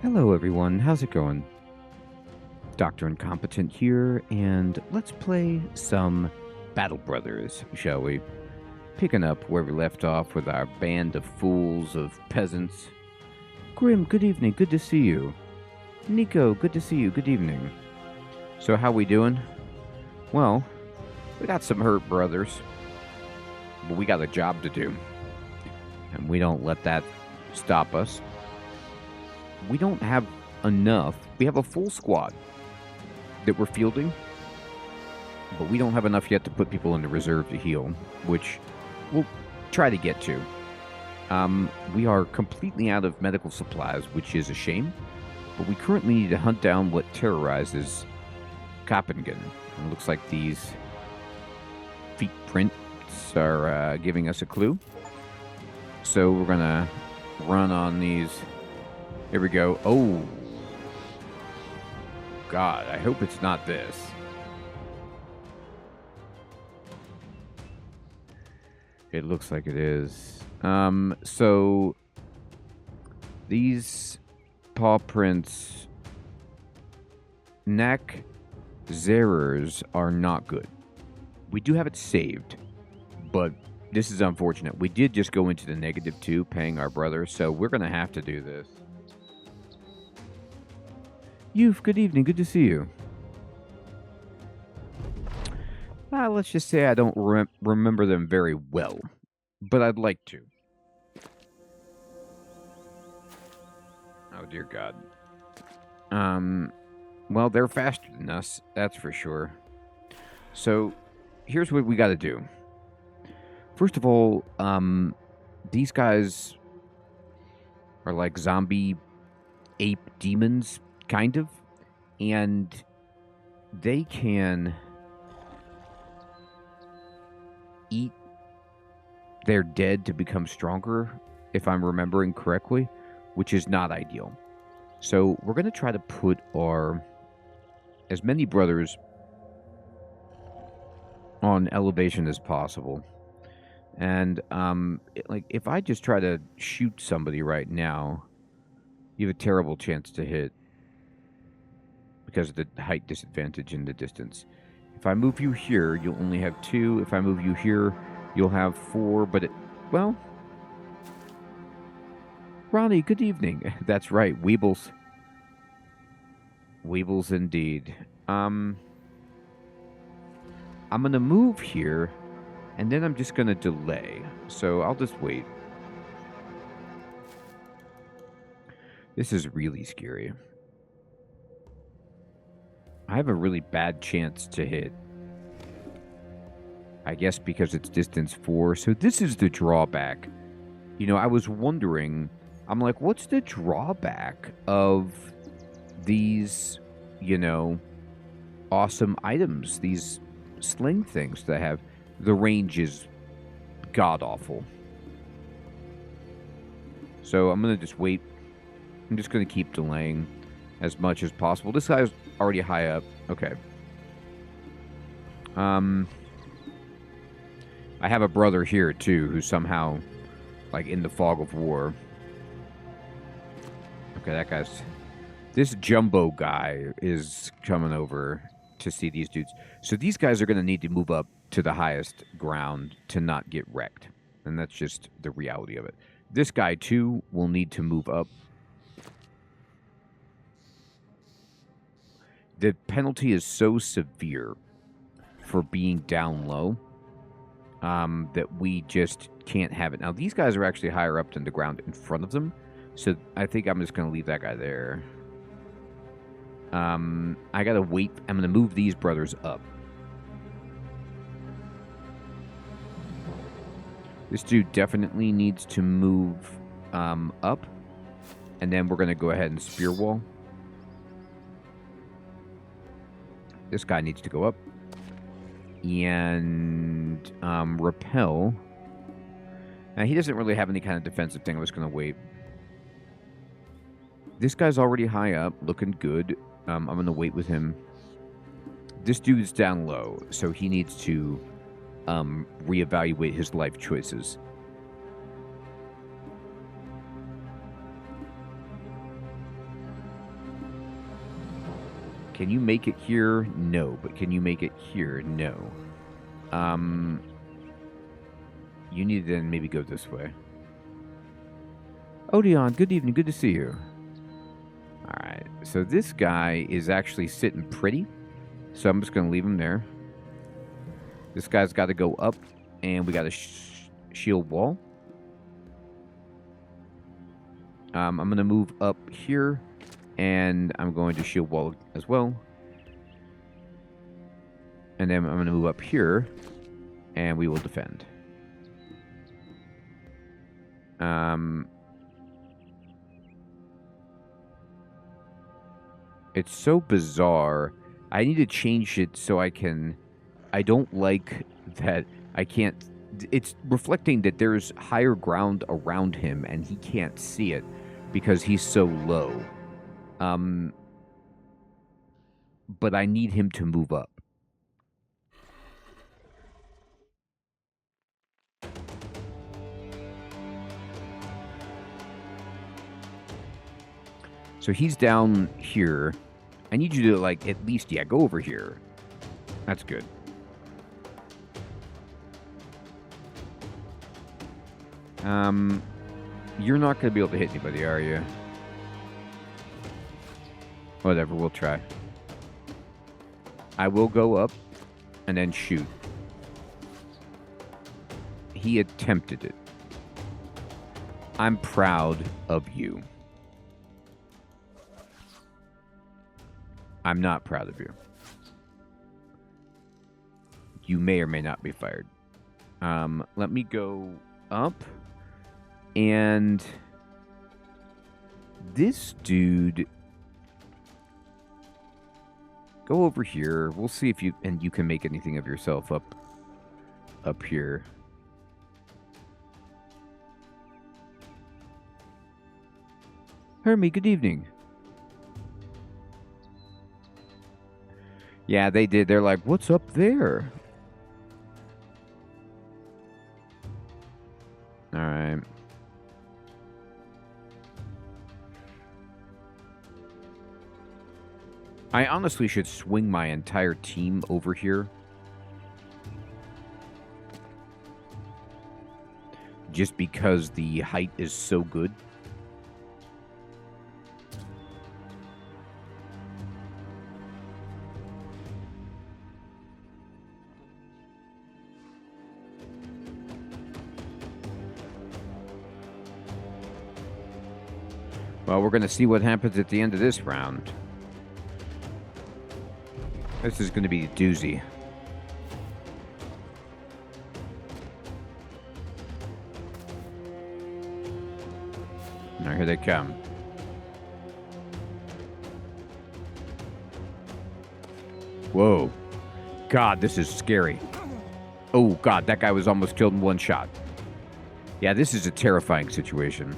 Hello, everyone. How's it going? Dr. Incompetent here, and let's play some Battle Brothers, shall we? Picking up where we left off with our band of fools of peasants. Grim, good evening. Good to see you. Nico, good to see you. Good evening. So, how we doing? Well, we got some hurt brothers, but we got a job to do, and we don't let that stop us. We don't have enough. We have a full squad that we're fielding, but we don't have enough yet to put people in the reserve to heal, which we'll try to get to. We are completely out of medical supplies, which is a shame, but we currently need to hunt down what terrorizes Copenhagen. It looks like these feet prints are giving us a clue. So we're going to run on these. Here we go. Oh, God, I hope it's not this. It looks like it is. So these paw prints, nachzehrers, are not good. We do have it saved, but this is unfortunate. We did just go into the -2, paying our brother, so we're going to have to do this. Youth, good evening. Good to see you. Let's just say I don't remember them very well, but I'd like to. Oh, dear God. Well, they're faster than us, that's for sure. So, here's what we got to do. First of all, these guys are like zombie ape demons, kind of, and they can eat their dead to become stronger, if I'm remembering correctly, which is not ideal. So we're going to try to put as many brothers on elevation as possible. And like if I just try to shoot somebody right now, you have a terrible chance to hit because of the height disadvantage in the distance. If I move you here, you'll only have 2. If I move you here, you'll have 4. But well, Ronnie, good evening. That's right, Weebles. Weebles indeed. I'm gonna move here, and then I'm just gonna delay. So I'll just wait. This is really scary. I have a really bad chance to hit. I guess because it's distance 4. So this is the drawback. You know, I was wondering, I'm like, what's the drawback of these, awesome items, these sling things that I have? The range is god-awful. So I'm going to just wait. I'm just going to keep delaying as much as possible. This guy's already high up. Okay. I have a brother here, too, who's somehow, like, in the fog of war. Okay, that guy's... This jumbo guy is coming over to see these dudes. So these guys are going to need to move up to the highest ground to not get wrecked. And that's just the reality of it. This guy, too, will need to move up. The penalty is so severe for being down low that we just can't have it. Now, these guys are actually higher up than the ground in front of them, so I think I'm just going to leave that guy there. I got to wait. I'm going to move these brothers up. This dude definitely needs to move up, and then we're going to go ahead and spear wall. This guy needs to go up. And repel. Now, he doesn't really have any kind of defensive thing. I'm just going to wait. This guy's already high up, looking good. I'm going to wait with him. This dude's down low, so he needs to reevaluate his life choices. Can you make it here? No. But can you make it here? No. You need to then maybe go this way. Odeon, good evening. Good to see you. All right. So this guy is actually sitting pretty. So I'm just going to leave him there. This guy's got to go up, and we got a shield wall. I'm going to move up here, and I'm going to shield wall as well. And then I'm going to move up here, and we will defend. It's so bizarre. I need to change it so I don't like that I can't... It's reflecting that there's higher ground around him, and he can't see it because he's so low. But I need him to move up. So he's down here. I need you to, like, at least, yeah, go over here. That's good. You're not going to be able to hit anybody, are you? Whatever, we'll try. I will go up and then shoot. He attempted it. I'm proud of you. I'm not proud of you. You may or may not be fired. Let me go up. And this dude, go over here. We'll see if you can make anything of yourself up here. Hermie, good evening. Yeah, they did. They're like, what's up there? All right. I honestly should swing my entire team over here. Just because the height is so good. Well, we're going to see what happens at the end of this round. This is going to be a doozy. Now here they come. Whoa. God, this is scary. Oh, God, that guy was almost killed in one shot. Yeah, this is a terrifying situation.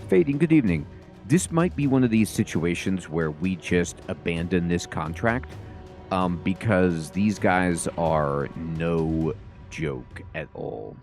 Fading, good evening. This might be one of these situations where we just abandon this contract because these guys are no joke at all.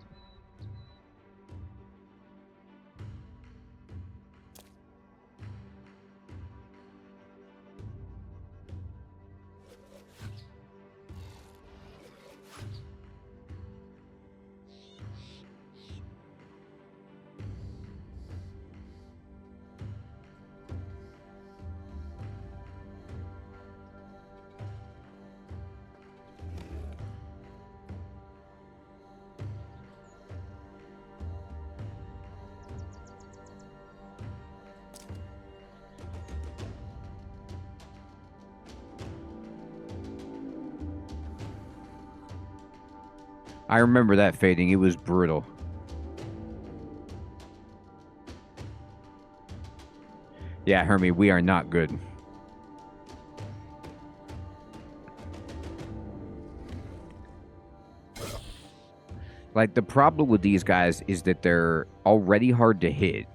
I remember that, Fading. It was brutal. Yeah, Hermie, we are not good. Like, the problem with these guys is that they're already hard to hit.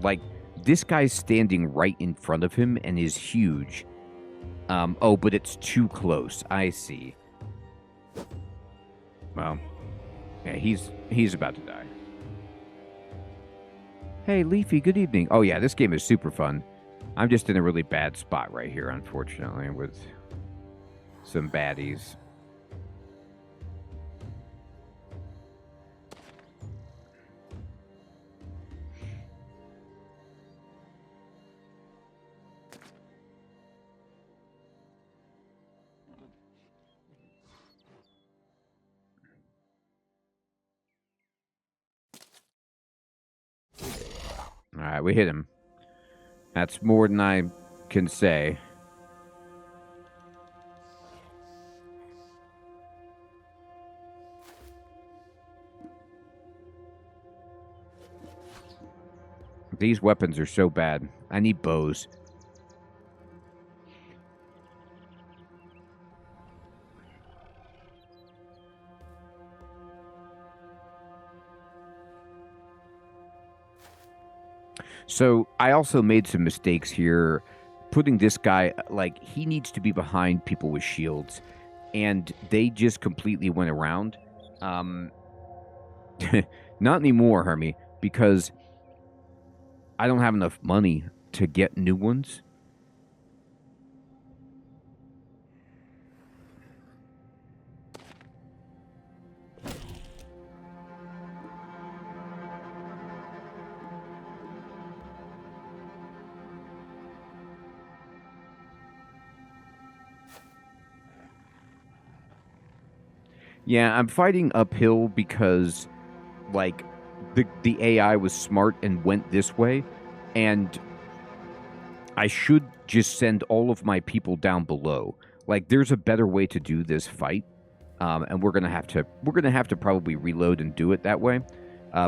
Like, this guy's standing right in front of him and is huge. Oh, but it's too close. I see. Well, yeah, he's about to die. Hey, Leafy, good evening. Oh, yeah, this game is super fun. I'm just in a really bad spot right here, unfortunately, with some baddies. All right, we hit him. That's more than I can say. These weapons are so bad. I need bows. So I also made some mistakes here. Putting this guy, like, he needs to be behind people with shields. And they just completely went around. Not anymore, Hermie, because I don't have enough money to get new ones. Yeah, I'm fighting uphill because, like, the AI was smart and went this way, and I should just send all of my people down below. Like, there's a better way to do this fight, and we're gonna have to probably reload and do it that way,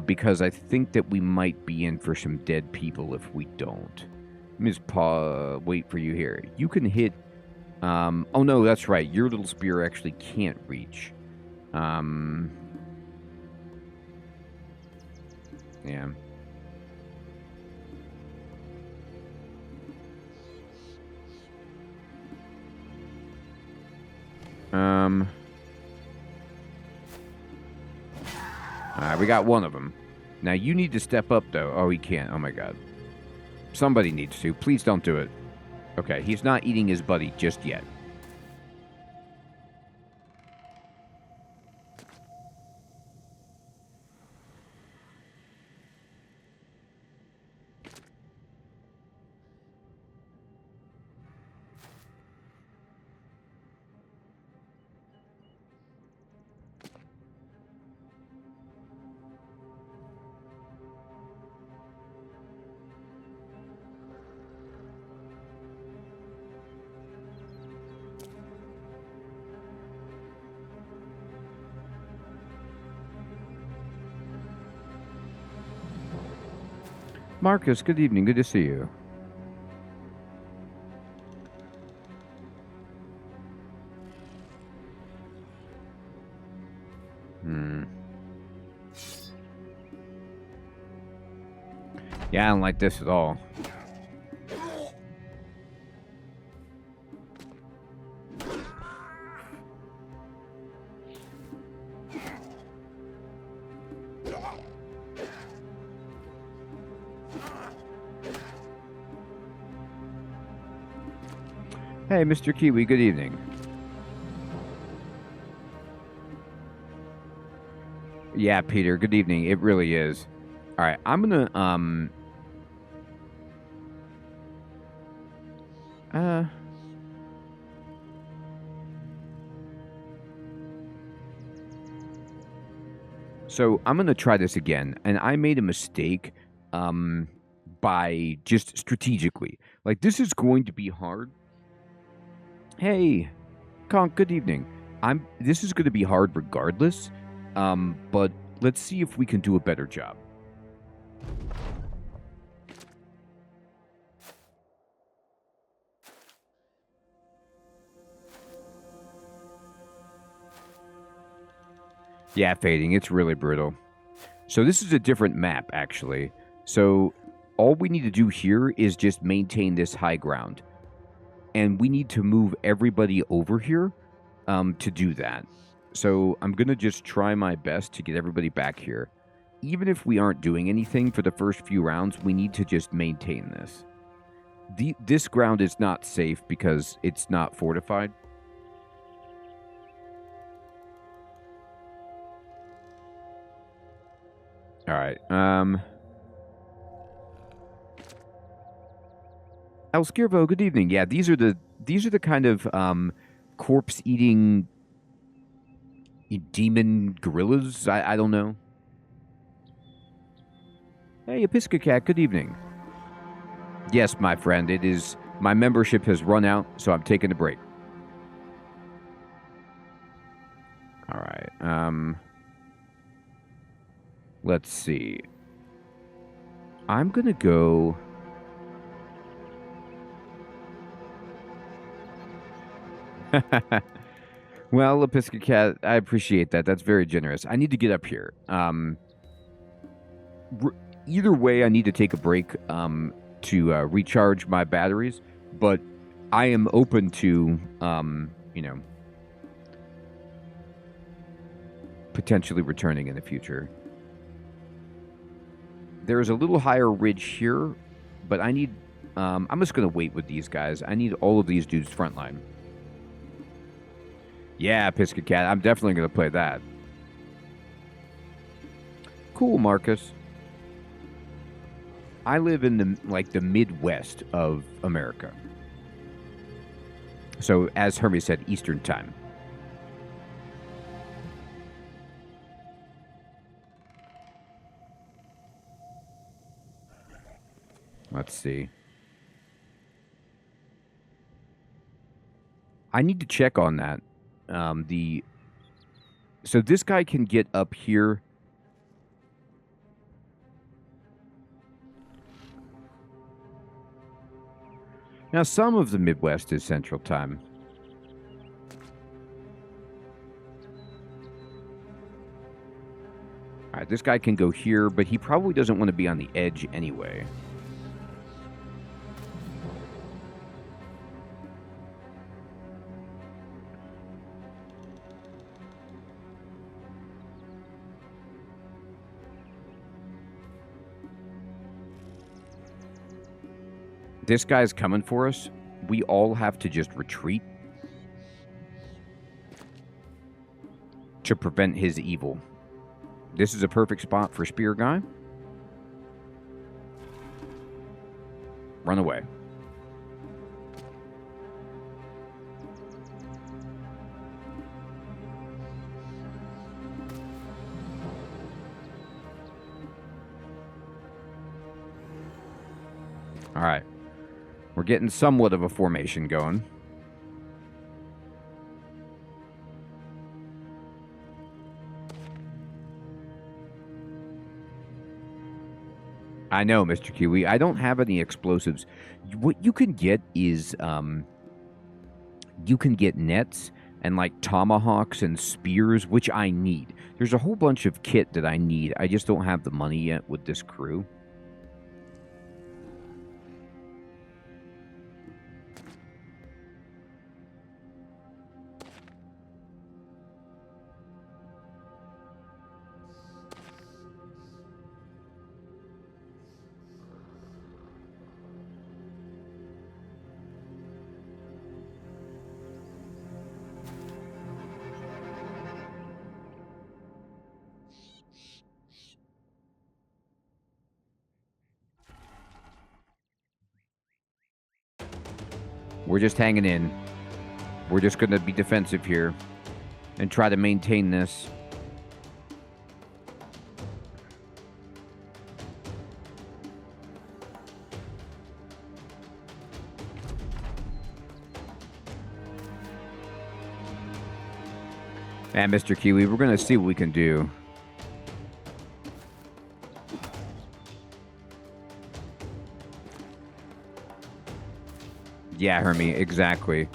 because I think that we might be in for some dead people if we don't. Let me just wait for you here. You can hit. Oh no, that's right. Your little spear actually can't reach. Yeah. Alright, we got one of them. Now you need to step up, though. Oh, he can't. Oh my god. Somebody needs to. Please don't do it. Okay, he's not eating his buddy just yet. Marcus, good evening. Good to see you. Yeah, I don't like this at all. Hey, Mr. Kiwi, good evening. Yeah, Peter, good evening. It really is. All right, I'm gonna So I'm gonna try this again, and I made a mistake by just strategically. Like, this is going to be hard. Hey, Conk, good evening. This is gonna be hard regardless. But let's see if we can do a better job. Yeah, fading. It's really brutal. So this is a different map, actually. So all we need to do here is just maintain this high ground. And we need to move everybody over here to do that. So I'm going to just try my best to get everybody back here. even if we aren't doing anything for the first few rounds, we need to just maintain this. This ground is not safe because it's not fortified. All right. Elskirvo, good evening. Yeah, these are the kind of corpse eating demon gorillas. I don't know. Hey, Episcocat, good evening. Yes, my friend, it is. My membership has run out, so I'm taking a break. All right. Let's see. I'm gonna go. Well, Episcocat, I appreciate that. That's very generous. I need to get up here. Either way, I need to take a break to recharge my batteries, but I am open to, potentially returning in the future. There is a little higher ridge here, but I need, I'm just going to wait with these guys. I need all of these dudes frontline. Yeah, Piscacat, I'm definitely going to play that. Cool, Marcus. I live in the Midwest of America. So, as Hermes said, Eastern Time. Let's see. I need to check on that. So this guy can get up here. Now, some of the Midwest is Central Time. All right, this guy can go here, but he probably doesn't want to be on the edge anyway. This guy's coming for us. We all have to just retreat to prevent his evil. This is a perfect spot for Spear Guy. Run away. All right. We're getting somewhat of a formation going. I know, Mr. Kiwi. I don't have any explosives. What you can get is, you can get nets and like tomahawks and spears, which I need. There's a whole bunch of kit that I need. I just don't have the money yet with this crew. We're just hanging in. We're just going to be defensive here and try to maintain this. And Mr. Kiwi, we're going to see what we can do. Yeah, Hermie, exactly.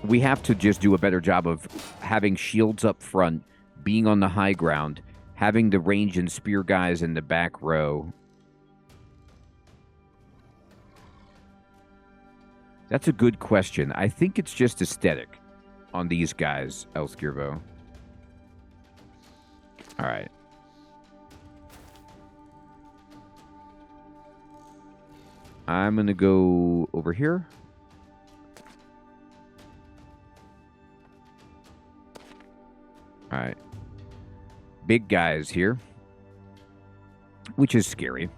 We have to just do a better job of having shields up front, being on the high ground, having the range and spear guys in the back row. That's a good question. I think it's just aesthetic on these guys, Elskirvo. All right. I'm going to go over here. All right. Big guys here, which is scary.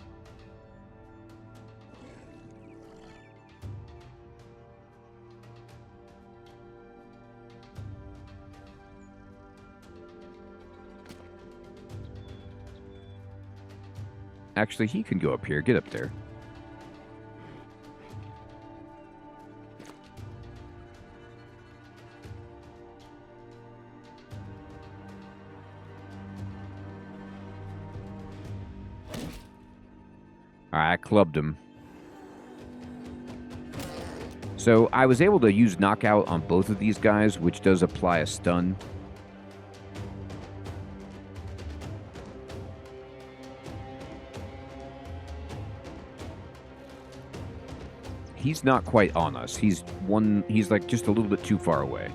Actually, he can go up here. Get up there. All right, I clubbed him. So I was able to use knockout on both of these guys, which does apply a stun. He's not quite on us. He's like just a little bit too far away.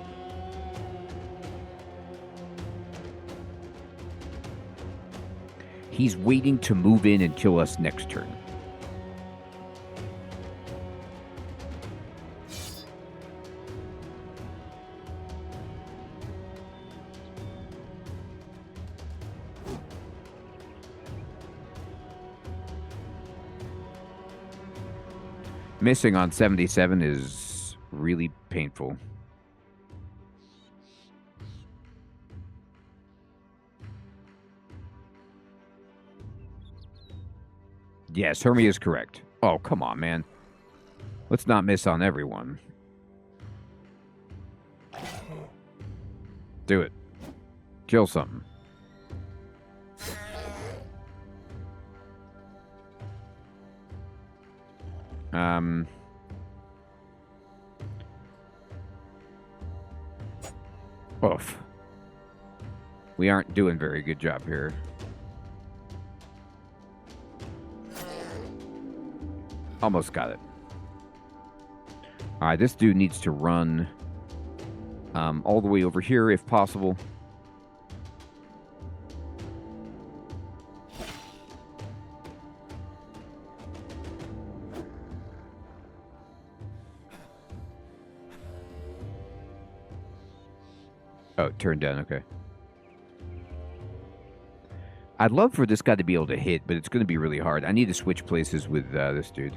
He's waiting to move in and kill us next turn. Missing on 77 is really painful. Yes, Hermie is correct. Oh, come on, man. Let's not miss on everyone. Do it. Kill something. Oof. We aren't doing very good job here. Almost got it. All right, this dude needs to run all the way over here if possible. Oh, turned down, okay. I'd love for this guy to be able to hit, but it's going to be really hard. I need to switch places with this dude.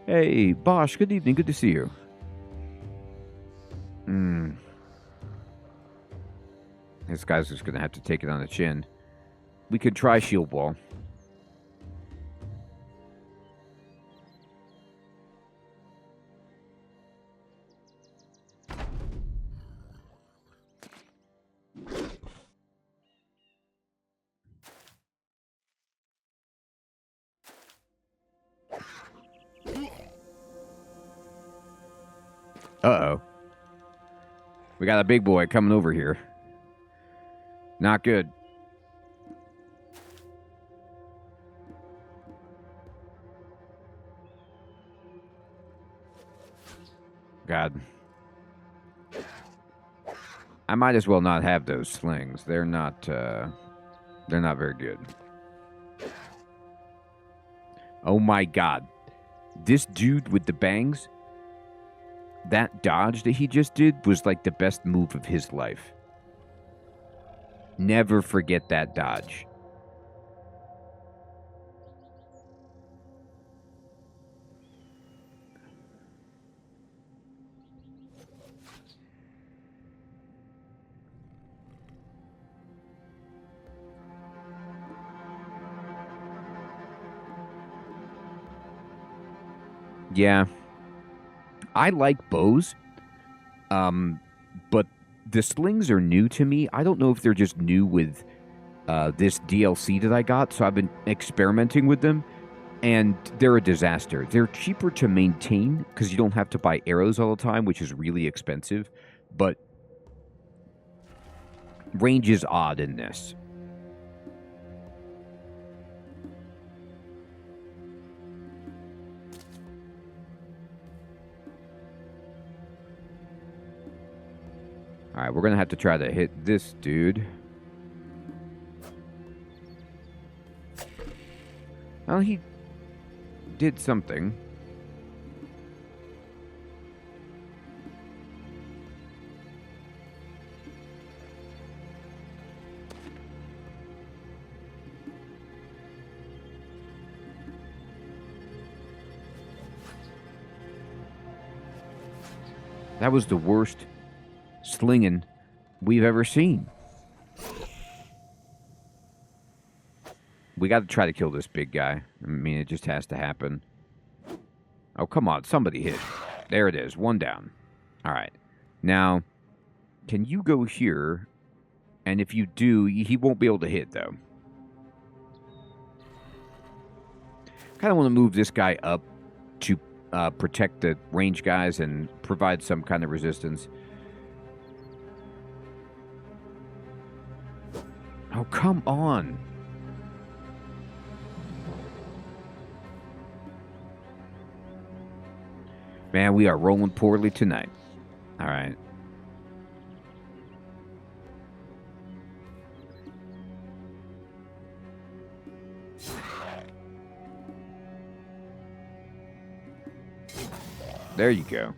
Hey, Bosch, good evening. Good to see you. This guy's just going to have to take it on the chin. We could try shield wall. Uh-oh. We got a big boy coming over here. Not good. God. I might as well not have those slings. They're not very good. Oh my God. This dude with the bangs, that dodge that he just did was like the best move of his life. Never forget that dodge. Yeah. I like bows. But the slings are new to me. I don't know if they're just new with this DLC that I got, so I've been experimenting with them, and they're a disaster. They're cheaper to maintain because you don't have to buy arrows all the time, which is really expensive, but range is odd in this. Alright, we're gonna have to try to hit this dude. Well, he did something. That was the worst slinging we've ever seen. We got to try to kill this big guy. I mean, it just has to happen. Oh, come on. Somebody hit. There it is. One down. All right. Now, can you go here? And if you do, he won't be able to hit, though. Kind of want to move this guy up to protect the range guys and provide some kind of resistance. Oh, come on. Man, we are rolling poorly tonight. All right. There you go.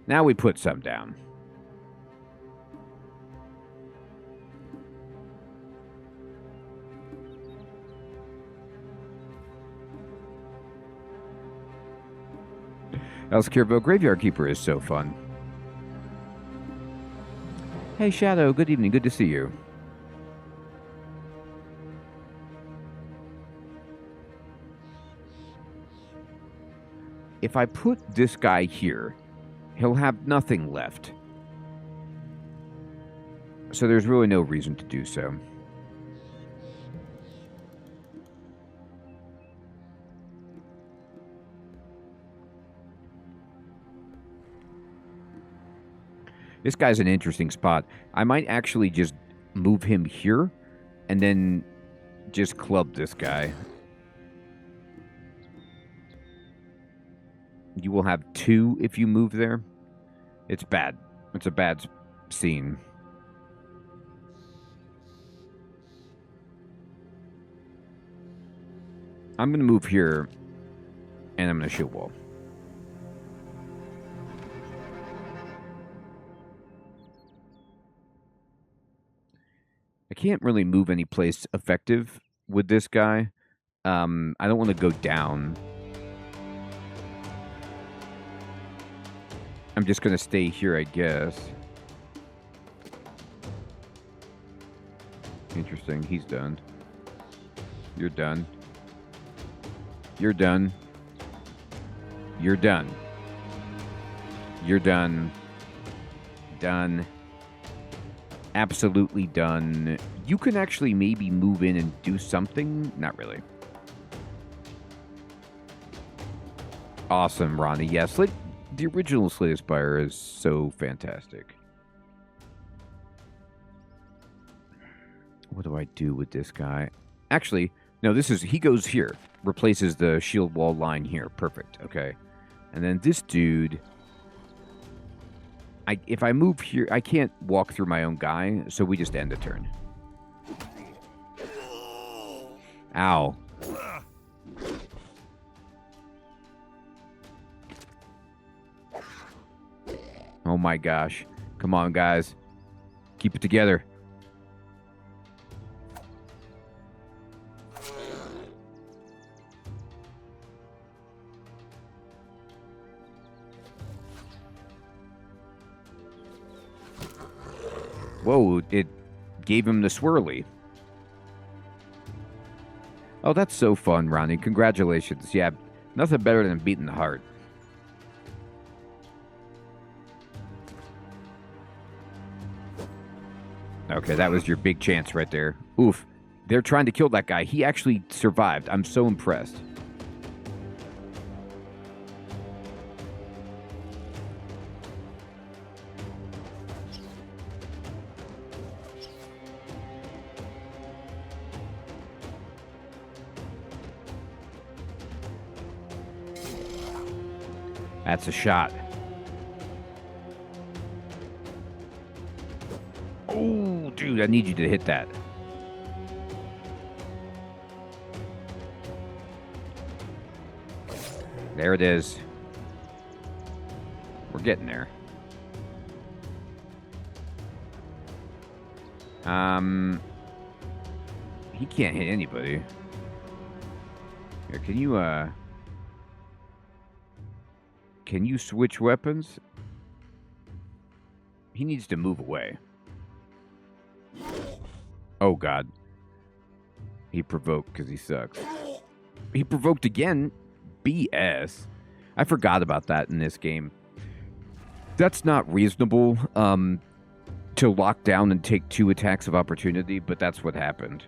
Now we put some down. Elskirvo Graveyard Keeper is so fun. Hey, Shadow. Good evening. Good to see you. If I put this guy here, he'll have nothing left. So there's really no reason to do so. This guy's an interesting spot. I might actually just move him here and then just club this guy. You will have 2 if you move there. It's bad. It's a bad scene. I'm going to move here, and I'm going to shield wall. I can't really move any place effective with this guy. I don't want to go down. I'm just going to stay here, I guess. Interesting. He's done. You're done. You're done. You're done. You're done. Done. Absolutely done. You can actually maybe move in and do something. Not really. Awesome, Ronnie. Yes, the original Slay the Spire is so fantastic. What do I do with this guy? Actually, no, he goes here. Replaces the shield wall line here. Perfect. Okay. And then this dude, if I move here, I can't walk through my own guy, so we just end the turn. Ow. Oh my gosh. Come on, guys. Keep it together. Whoa, it gave him the swirly. Oh, that's so fun, Ronnie. Congratulations. Yeah, nothing better than beating the heart. Okay, that was your big chance right there. Oof. They're trying to kill that guy. He actually survived. I'm so impressed. That's a shot. Dude, I need you to hit that. There it is. We're getting there. He can't hit anybody. Here, can you switch weapons? He needs to move away. Oh, God. He provoked because he sucks. He provoked again? BS. I forgot about that in this game. That's not reasonable to lock down and take 2 attacks of opportunity, but that's what happened.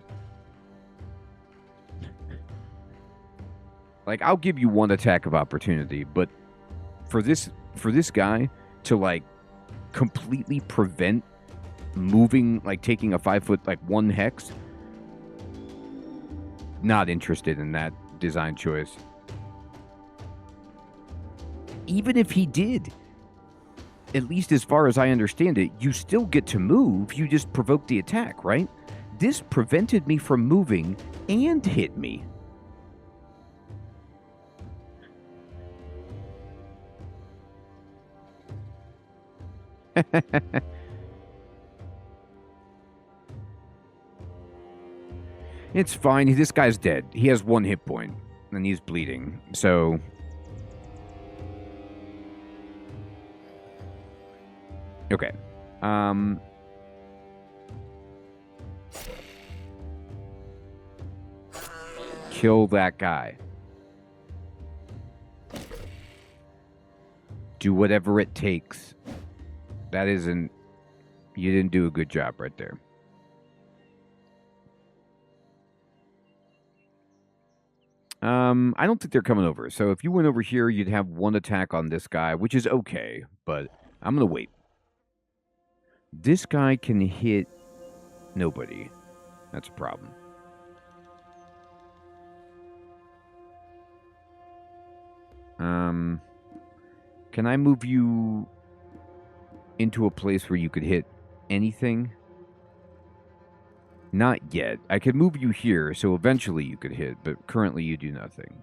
Like, I'll give you 1 attack of opportunity, but for this guy to, like, completely prevent moving, like, taking a 5-foot, like, 1 hex, not interested in that design choice. Even if he did, at least as far as I understand it, you still get to move, you just provoke the attack, right? This prevented me from moving and hit me. It's fine. This guy's dead. He has 1 hit point, and he's bleeding. So, okay. Kill that guy. Do whatever it takes. That isn't... You didn't do a good job right there. I don't think they're coming over. So if you went over here, you'd have 1 attack on this guy, which is okay, but I'm going to wait. This guy can hit nobody. That's a problem. Can I move you into a place where you could hit anything? Not yet. I could move you here, so eventually you could hit, but currently you do nothing.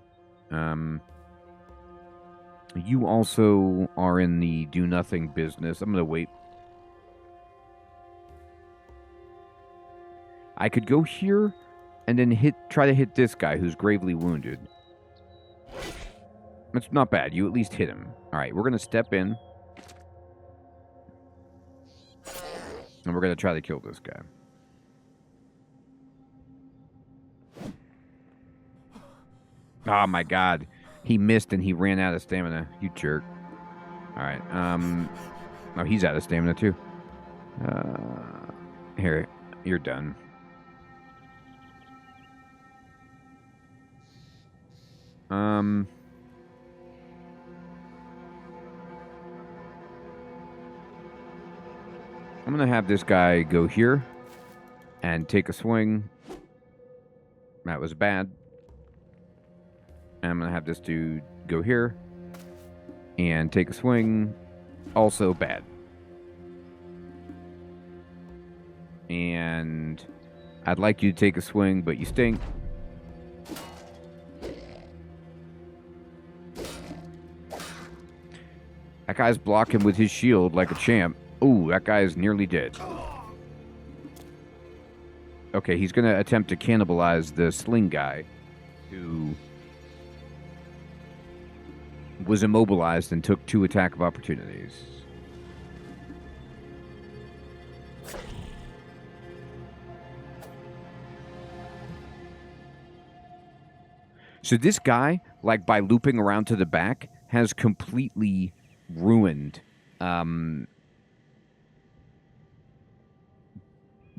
You also are in the do-nothing business. I'm going to wait. I could go here and then try to hit this guy who's gravely wounded. That's not bad. You at least hit him. All right, we're going to step in. And we're going to try to kill this guy. Oh, my God. He missed and he ran out of stamina. You jerk. All right. Oh, he's out of stamina, too. Here. You're done. I'm going to have this guy go here and take a swing. That was bad. And I'm going to have this dude go here and take a swing. Also bad. And I'd like you to take a swing, but you stink. That guy's blocking with his shield like a champ. Ooh, that guy is nearly dead. Okay, he's going to attempt to cannibalize the sling guy who was immobilized and took 2 attack of opportunities. So this guy, like by looping around to the back, has completely ruined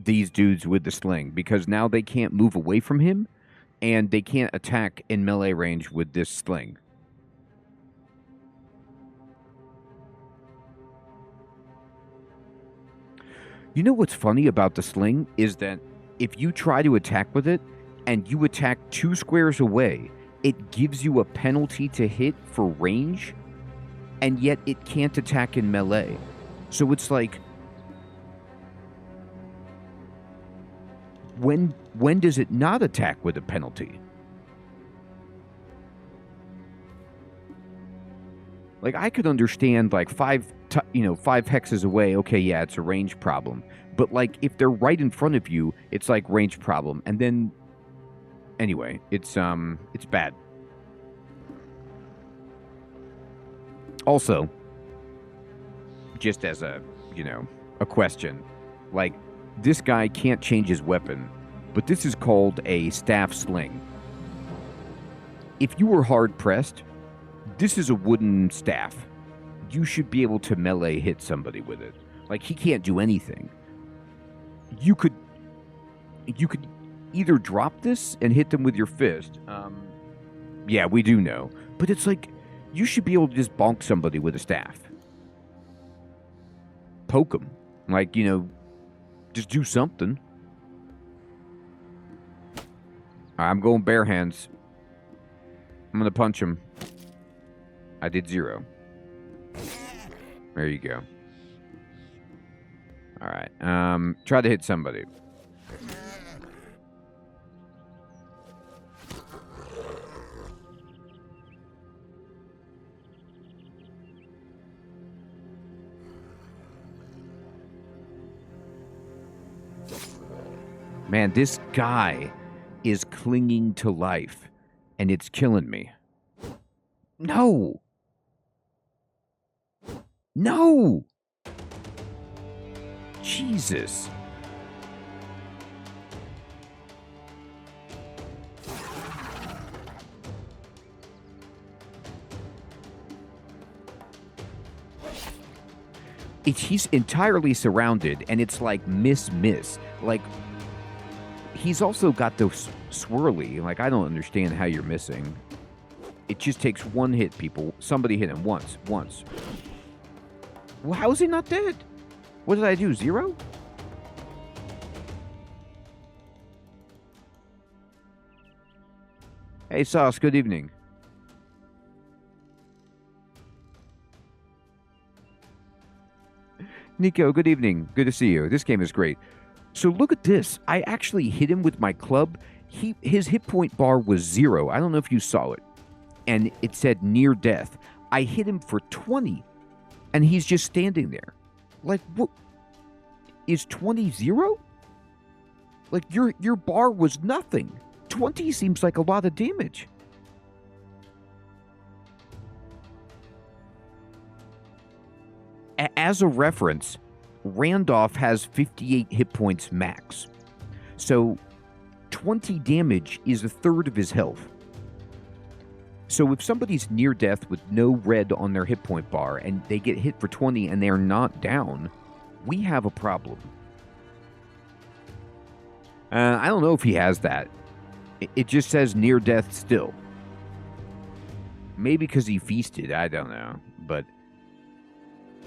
these dudes with the sling, because now they can't move away from him and they can't attack in melee range with this sling. You know what's funny about the sling is that if you try to attack with it and you attack 2 squares away, it gives you a penalty to hit for range, and yet it can't attack in melee. So it's like When does it not attack with a penalty? Like, I could understand, like, 5 hexes away, okay, yeah, it's a range problem. But, like, if they're right in front of you, it's, like, range problem. And then, anyway, it's bad. Also, just as a question, like, this guy can't change his weapon, but this is called a staff sling. If you were hard-pressed, this is a wooden staff. You should be able to melee hit somebody with it. Like, he can't do anything. You could either drop this and hit them with your fist. Yeah, we do know. But it's like, you should be able to just bonk somebody with a staff. Poke them. Like, just do something. I'm going bare hands. I'm going to punch him. I did 0. There you go. All right. Try to hit somebody. Man, this guy is clinging to life, and it's killing me. No! No! Jesus. He's entirely surrounded, and it's like miss. Like, he's also got those swirly. Like, I don't understand how you're missing. It just takes one hit, people. Somebody hit him once. Well, how is he not dead? What did I do, 0? Hey, Sauce, good evening. Nico, good evening. Good to see you. This game is great. So look at this. I actually hit him with my club. His hit point bar was 0. I don't know if you saw it. And it said near death. I hit him for 20. And he's just standing there. Like, what? Is 20 0? Like, your bar was nothing. 20 seems like a lot of damage. As a reference, Randolph has 58 hit points max. So 20 damage is a third of his health. So if somebody's near death with no red on their hit point bar and they get hit for 20 and they're not down, we have a problem. I don't know if he has that. It just says near death still. Maybe because he feasted, I don't know. But,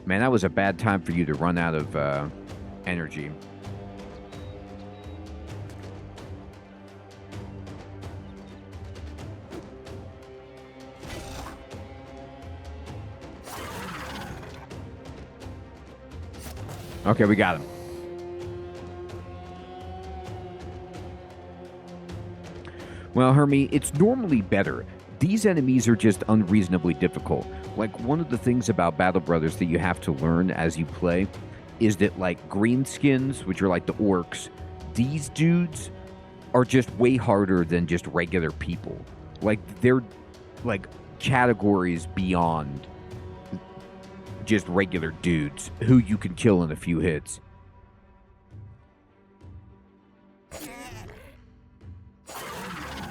man, that was a bad time for you to run out of energy. Okay, we got him. Well, Hermie, it's normally better. These enemies are just unreasonably difficult. Like, one of the things about Battle Brothers that you have to learn as you play is that, like, greenskins, which are like the orcs, these dudes are just way harder than just regular people. Like, they're, like, categories beyond just regular dudes who you can kill in a few hits.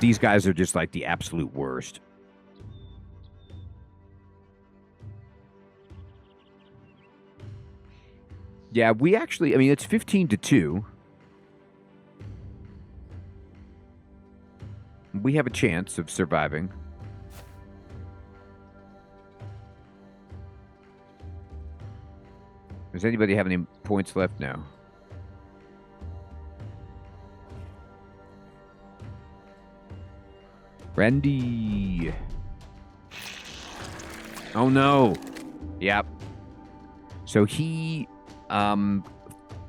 These guys are just like the absolute worst. Yeah, we actually, I mean, it's 15-2. We have a chance of surviving. Does anybody have any points left now? Randy. Oh no. Yep. So he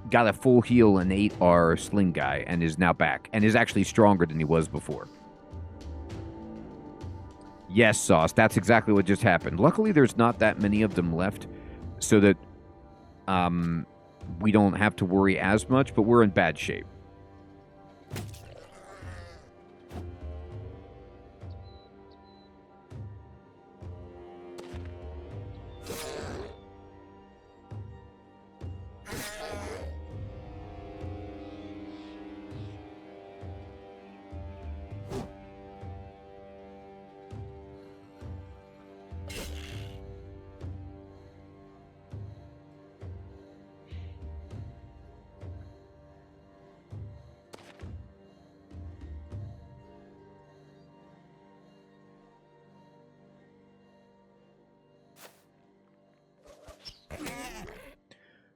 got a full heal and ate our sling guy and is now back and is actually stronger than he was before. Yes, Sauce, that's exactly what just happened. Luckily, there's not that many of them left, so that we don't have to worry as much, but we're in bad shape.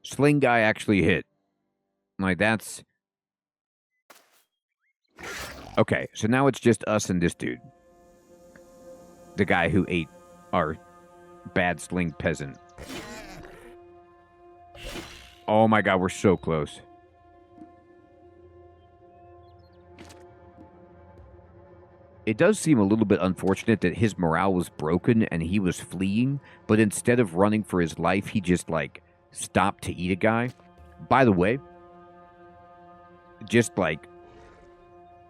Sling guy actually hit. Like, that's... Okay, so now it's just us and this dude. The guy who ate our bad sling peasant. Oh my god, we're so close. It does seem a little bit unfortunate that his morale was broken and he was fleeing, but instead of running for his life, he just, like, stopped to eat a guy. By the way, just, like,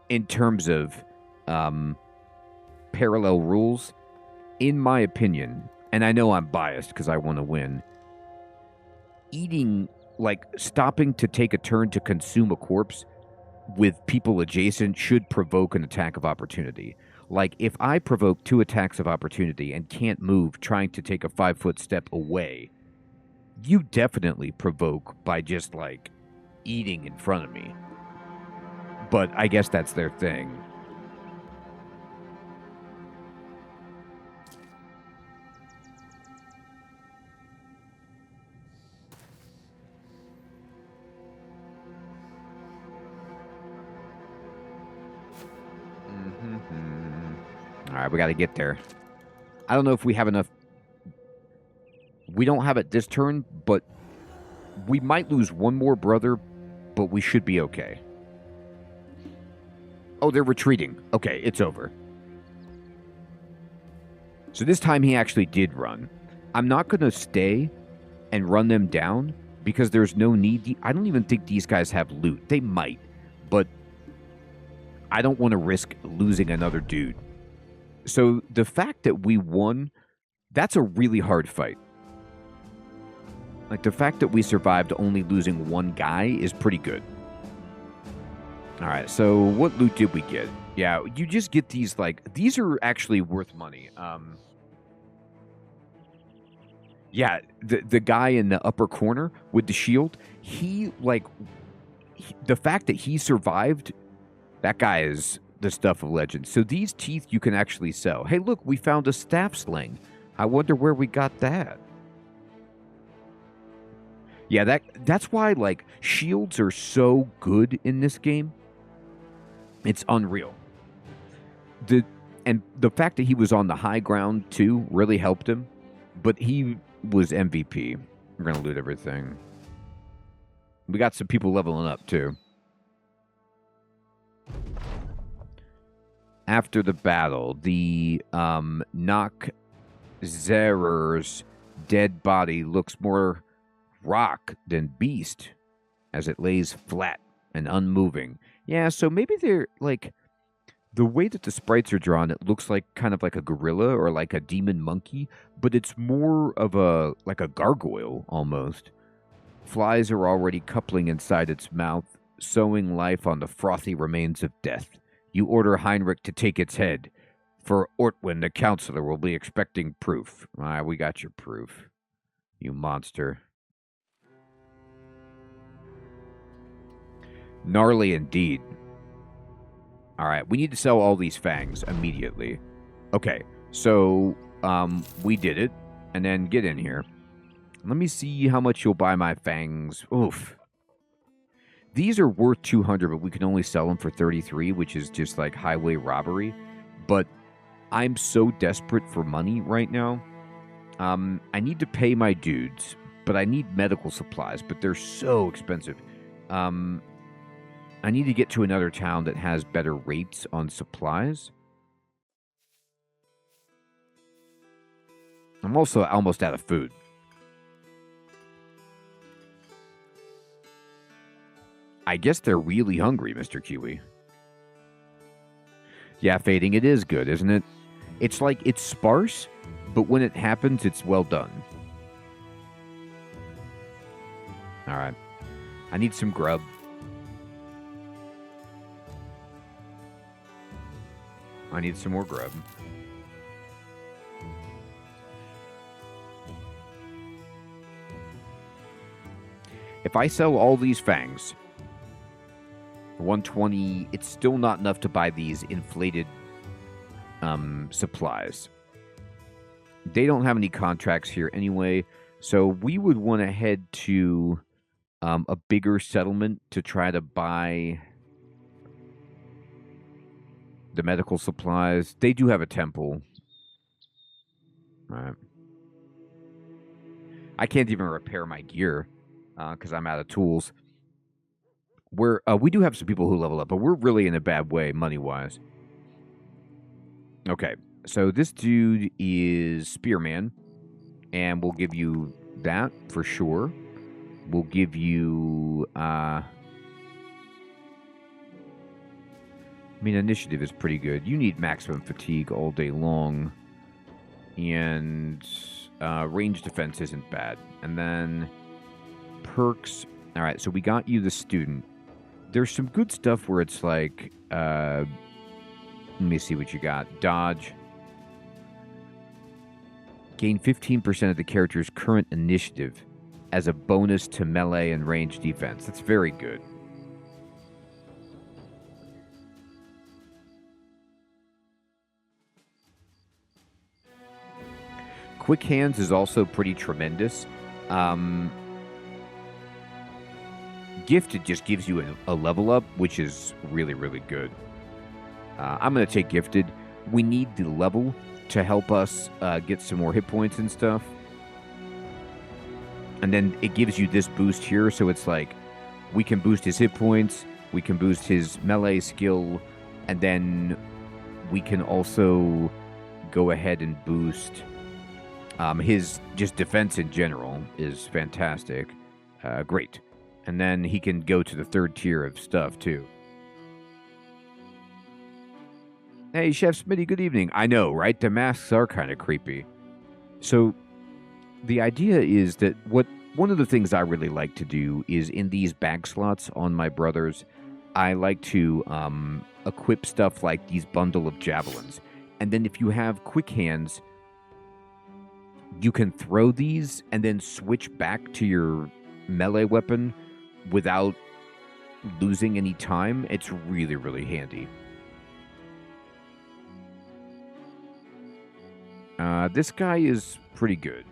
in terms of parallel rules, in my opinion, and I know I'm biased because I want to win, eating, like, stopping to take a turn to consume a corpse with people adjacent should provoke an attack of opportunity. Like, if I provoke 2 attacks of opportunity and can't move trying to take a 5-foot step away, you definitely provoke by just, like, eating in front of me. But I guess that's their thing. All right, we got to get there. I don't know if we have enough. We don't have it this turn, but we might lose one more brother, but we should be okay. Oh, they're retreating. Okay, it's over. So this time he actually did run. I'm not going to stay and run them down because there's no need. I don't even think these guys have loot. They might, but I don't want to risk losing another dude. So the fact that we won, that's a really hard fight. Like, the fact that we survived only losing one guy is pretty good. All right, so what loot did we get? Yeah, you just get these, like, these are actually worth money. Yeah, the guy in the upper corner with the shield, he, like, the fact that he survived, that guy is the stuff of legend. So these teeth you can actually sell. Hey, look, we found a staff sling. I wonder where we got that. Yeah, that's why, like, shields are so good in this game. It's unreal. And the fact that he was on the high ground, too, really helped him. But he was MVP. We're going to loot everything. We got some people leveling up, too. After the battle, the nachzehrers' dead body looks more rock than beast as it lays flat and unmoving. Yeah, so maybe they're, like, the way that the sprites are drawn, it looks like kind of like a gorilla or like a demon monkey, but it's more of a, like a gargoyle almost. Flies are already coupling inside its mouth, sowing life on the frothy remains of death. You order Heinrich to take its head. For Ortwin, the counselor, will be expecting proof. We got your proof, you monster. Gnarly indeed. All right, we need to sell all these fangs immediately. Okay, so we did it. And then get in here. Let me see how much you'll buy my fangs. Oof. These are worth 200, but we can only sell them for 33, which is just like highway robbery. But I'm so desperate for money right now. I need to pay my dudes. but I need medical supplies, but they're so expensive. I need to get to another town that has better rates on supplies. I'm also almost out of food. I guess they're really hungry, Mr. Kiwi. Yeah, fading, it is good, isn't it? It's like, it's sparse, but when it happens, it's well done. All right. I need some grub. I need some more grub. If I sell all these fangs, 120, it's still not enough to buy these inflated supplies. They don't have any contracts here anyway, so we would want to head to a bigger settlement to try to buy the medical supplies. They do have a temple. All right. I can't even repair my gear because I'm out of tools. We do have some people who level up, but we're really in a bad way money-wise. Okay, so this dude is Spearman, and we'll give you that for sure. We'll give you, I mean, initiative is pretty good. You need maximum fatigue all day long, and range defense isn't bad. And then perks. All right, so we got you the student. There's some good stuff where it's like, let me see what you got. Dodge. Gain 15% of the character's current initiative as a bonus to melee and range defense. That's very good. Quick Hands is also pretty tremendous. Gifted just gives you a level up, which is really, really good. I'm going to take Gifted. We need the level to help us get some more hit points and stuff. And then it gives you this boost here, so it's like we can boost his hit points, we can boost his melee skill, and then we can also go ahead and boost his just defense in general is fantastic. Great. And then he can go to the third tier of stuff, too. Hey, Chef Smitty, good evening. I know, right? The masks are kind of creepy. So, the idea is that one of the things I really like to do is in these bag slots on my brothers, I like to equip stuff like these bundle of javelins. And then if you have quick hands, you can throw these and then switch back to your melee weapon without losing any time. It's really, really handy. This guy is pretty good.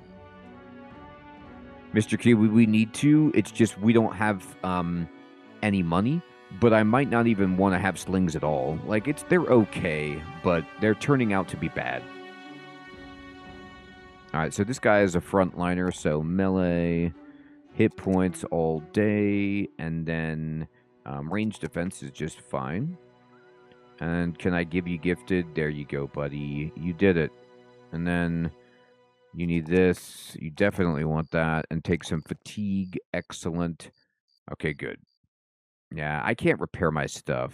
Mr. Kiwi, we need to. It's just we don't have any money, but I might not even want to have slings at all. Like, they're okay, but they're turning out to be bad. All right, so this guy is a frontliner, so melee, hit points all day, and then range defense is just fine. And can I give you gifted? There you go, buddy. You did it. And then you need this. You definitely want that. And take some fatigue. Excellent. Okay, good. Yeah, I can't repair my stuff.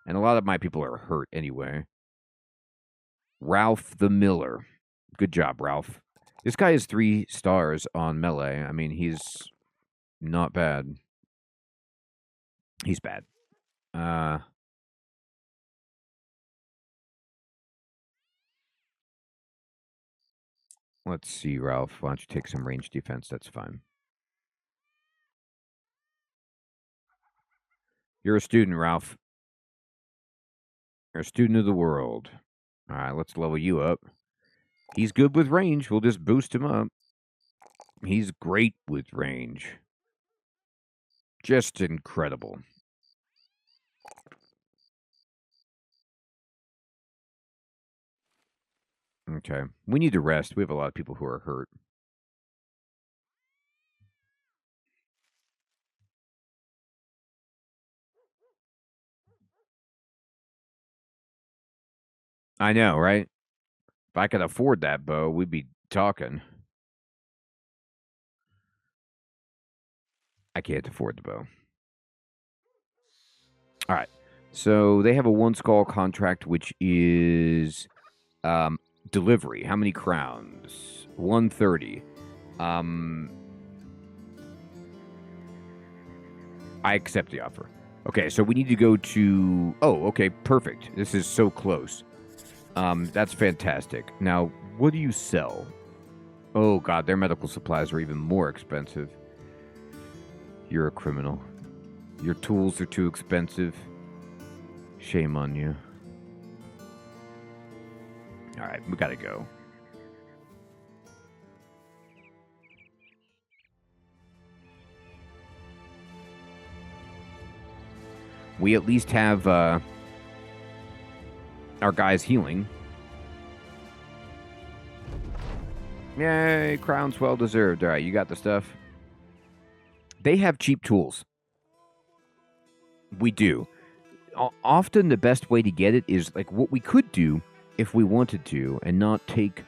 And a lot of my people are hurt anyway. Ralph the Miller. Good job, Ralph. This guy has 3 stars on melee. I mean, he's not bad. He's bad. Let's see, Ralph. Why don't you take some range defense? That's fine. You're a student, Ralph. You're a student of the world. All right, let's level you up. He's good with range. We'll just boost him up. He's great with range. Just incredible. Okay. We need to rest. We have a lot of people who are hurt. I know, right? If I could afford that bow, we'd be talking. I can't afford the bow. All right. So they have a one skull contract, which is delivery. How many crowns? 130. I accept the offer. Okay, so we need to go to... Oh, okay, perfect. This is so close. That's fantastic. Now, what do you sell? Oh, God, their medical supplies are even more expensive. You're a criminal. Your tools are too expensive. Shame on you. All right, we gotta go. We at least have our guys healing. Yay, crowns well deserved. All right, you got the stuff. They have cheap tools. We do. Often the best way to get it is like what we could do if we wanted to and not take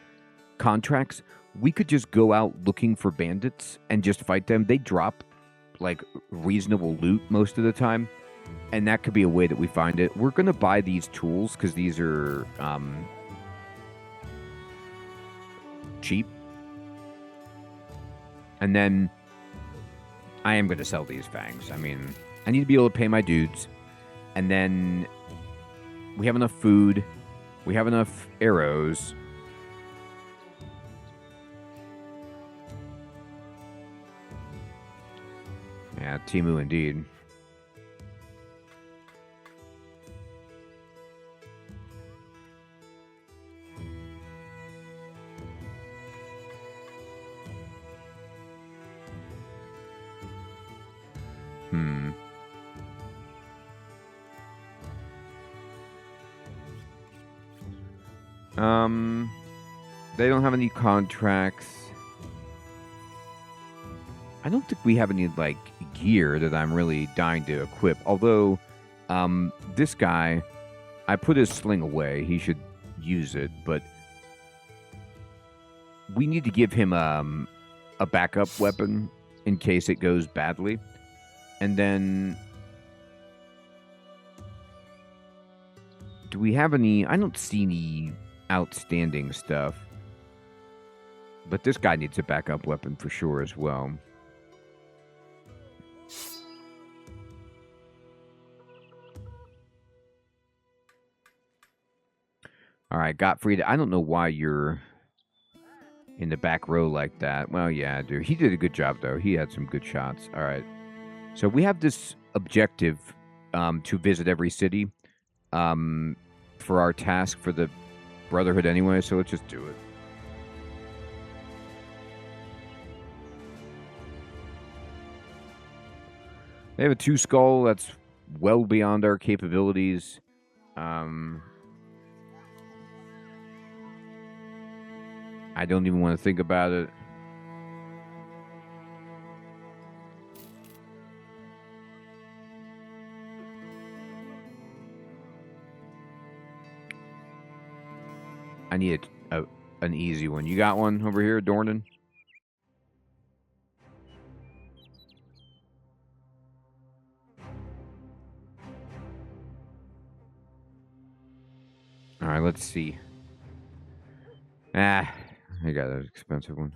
contracts. We could just go out looking for bandits and just fight them. They drop like reasonable loot most of the time, and that could be a way that we find it. We're going to buy these tools because these are cheap. And then I am going to sell these fangs. I mean, I need to be able to pay my dudes. And then we have enough food. We have enough arrows. Yeah, Timu indeed. They don't have any contracts. I don't think we have any, like, gear that I'm really dying to equip. Although, this guy, I put his sling away. He should use it, but we need to give him, a backup weapon in case it goes badly. And then... do we have any... I don't see any outstanding stuff. But this guy needs a backup weapon for sure as well. All right, Gottfried, I don't know why you're in the back row like that. Well, yeah, dude. He did a good job, though. He had some good shots. All right. So we have this objective to visit every city for our task for the Brotherhood anyway, so let's just do it. They have a 2-skull. That's well beyond our capabilities. I don't even want to think about it. I need an easy one. You got one over here, Dornan? All right, let's see. I got an expensive one.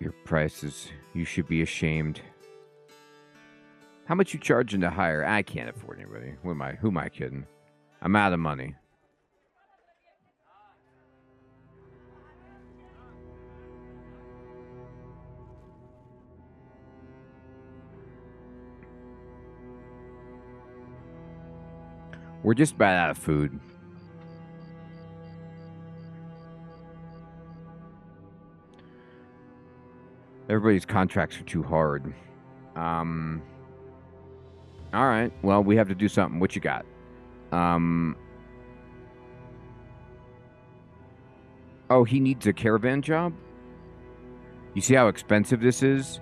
Your prices, you should be ashamed. How much you charging to hire? I can't afford anybody. Who am I kidding? I'm out of money. We're just about out of food. Everybody's contracts are too hard. All right. Well, we have to do something. What you got? Oh, he needs a caravan job? You see how expensive this is?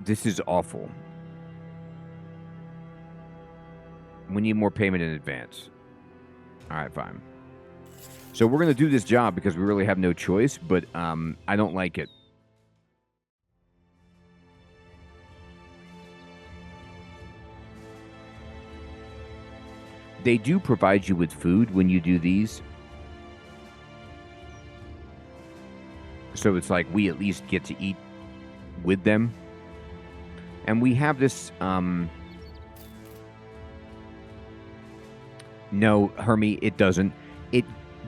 This is awful. We need more payment in advance. All right, fine. So we're going to do this job because we really have no choice, but I don't like it. They do provide you with food when you do these. So it's like we at least get to eat with them. And we have this, no, Hermie, it doesn't.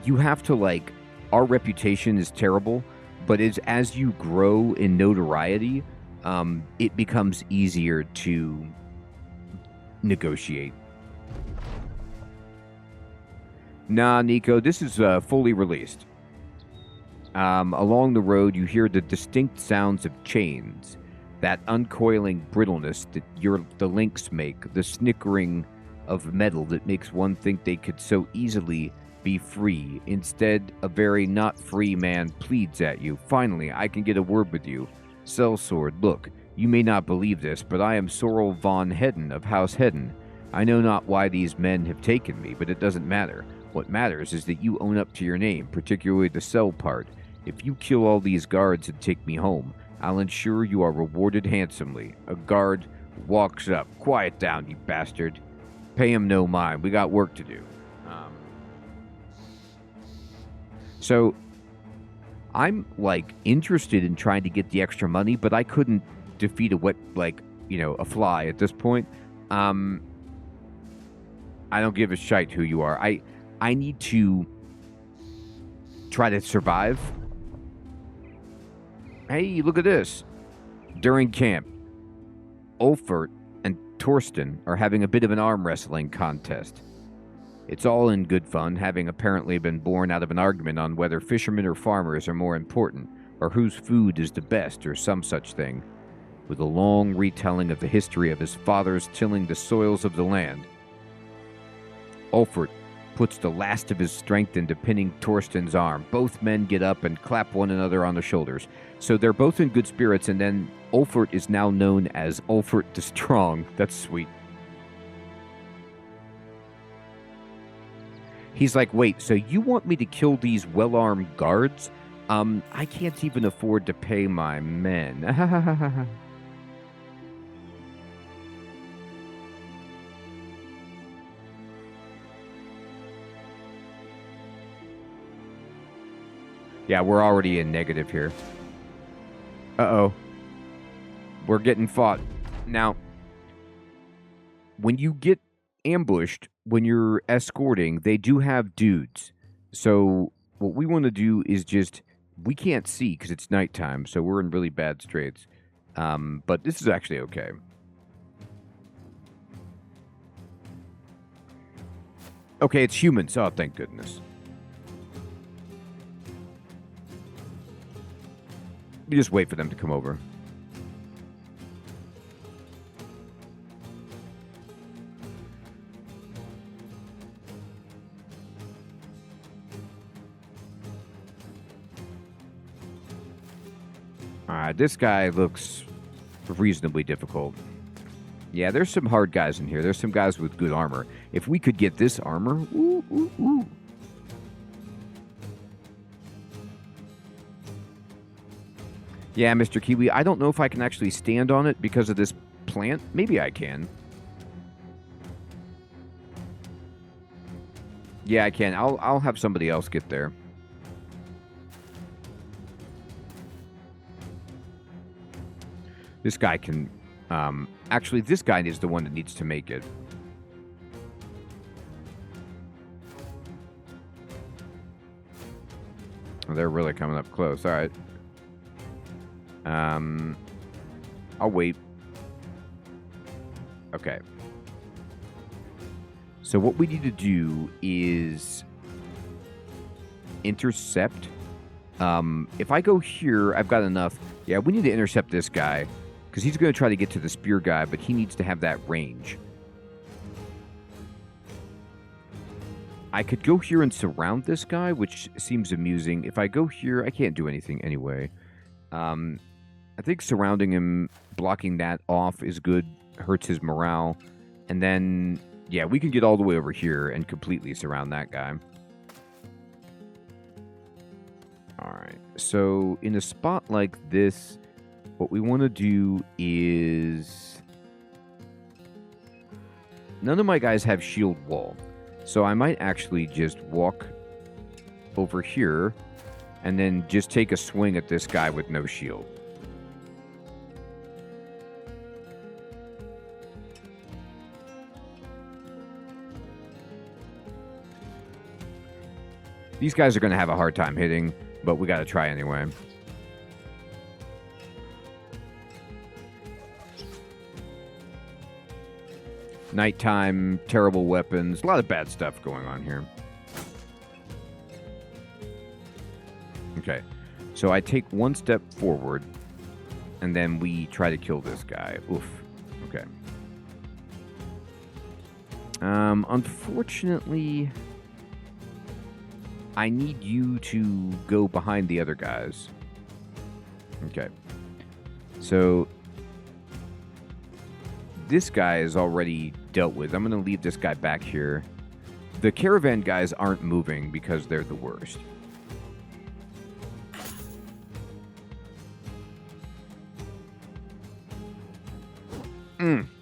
You have to, like, our reputation is terrible, but as you grow in notoriety, it becomes easier to negotiate. Nah, Nico, this is fully released. Along the road, you hear the distinct sounds of chains, that uncoiling brittleness that the links make, the snickering of metal that makes one think they could so easily be free. Instead, a very not free man pleads at you. Finally, I can get a word with you. Sellsword, look, you may not believe this, but I am Sorrel von Hedden of House Hedden. I know not why these men have taken me, but it doesn't matter. What matters is that you own up to your name, particularly the sell part. If you kill all these guards and take me home, I'll ensure you are rewarded handsomely. A guard walks up. Quiet down, you bastard. Pay him no mind. We got work to do. So, I'm, like, interested in trying to get the extra money, but I couldn't defeat a fly at this point. I don't give a shite who you are. I need to try to survive. Hey, look at this. During camp, Ulfert and Torsten are having a bit of an arm wrestling contest. It's all in good fun, having apparently been born out of an argument on whether fishermen or farmers are more important, or whose food is the best, or some such thing, with a long retelling of the history of his fathers tilling the soils of the land. Ulfert puts the last of his strength into pinning Torsten's arm. Both men get up and clap one another on the shoulders. So they're both in good spirits, and then Ulfert is now known as Ulfert the Strong. That's sweet. He's like, wait, so you want me to kill these well-armed guards? I can't even afford to pay my men. Yeah, we're already in negative here. Uh-oh. We're getting fought. Now, when you get ambushed, when you're escorting, they do have dudes. So what we want to do is we can't see because it's nighttime, so we're in really bad straits. But this is actually okay. Okay, it's humans. Oh, thank goodness. You just wait for them to come over. This guy looks reasonably difficult. Yeah, there's some hard guys in here. There's some guys with good armor. If we could get this armor, ooh, ooh, ooh. Yeah, Mr. Kiwi, I don't know if I can actually stand on it because of this plant. Maybe I can. Yeah, I can. I'll have somebody else get there. This guy can... actually, this guy is the one that needs to make it. Oh, they're really coming up close. All right. I'll wait. Okay. So what we need to do is intercept. If I go here, I've got enough. Yeah, we need to intercept this guy because he's going to try to get to the spear guy, but he needs to have that range. I could go here and surround this guy, which seems amusing. If I go here, I can't do anything anyway. I think surrounding him, blocking that off is good, hurts his morale. And then Yeah, we can get all the way over here and completely surround that guy. Alright, so in a spot like this, what we want to do is... None of my guys have shield wall, so I might actually just walk over here and then just take a swing at this guy with no shield. These guys are going to have a hard time hitting, but we got to try anyway. Nighttime, terrible weapons, a lot of bad stuff going on here. Okay, so I take one step forward, and then we try to kill this guy. Oof. Okay. Unfortunately, I need you to go behind the other guys. Okay. So this guy is already dealt with. I'm going to leave this guy back here. The caravan guys aren't moving because they're the worst.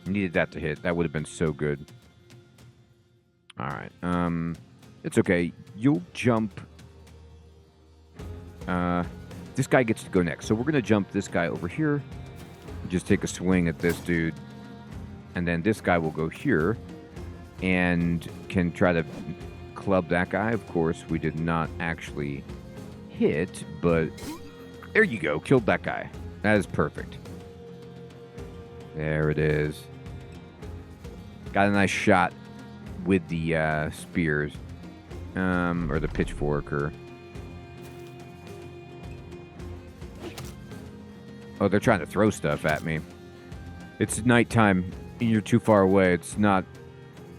Needed that to hit. That would have been so good. All right. It's okay. You'll jump. This guy gets to go next. So we're going to jump this guy over here. Just take a swing at this dude. And then this guy will go here and can try to club that guy. Of course, we did not actually hit, but there you go. Killed that guy. That is perfect. There it is. Got a nice shot with the spears. Or the pitchfork, or... Oh, they're trying to throw stuff at me. It's nighttime, and you're too far away. It's not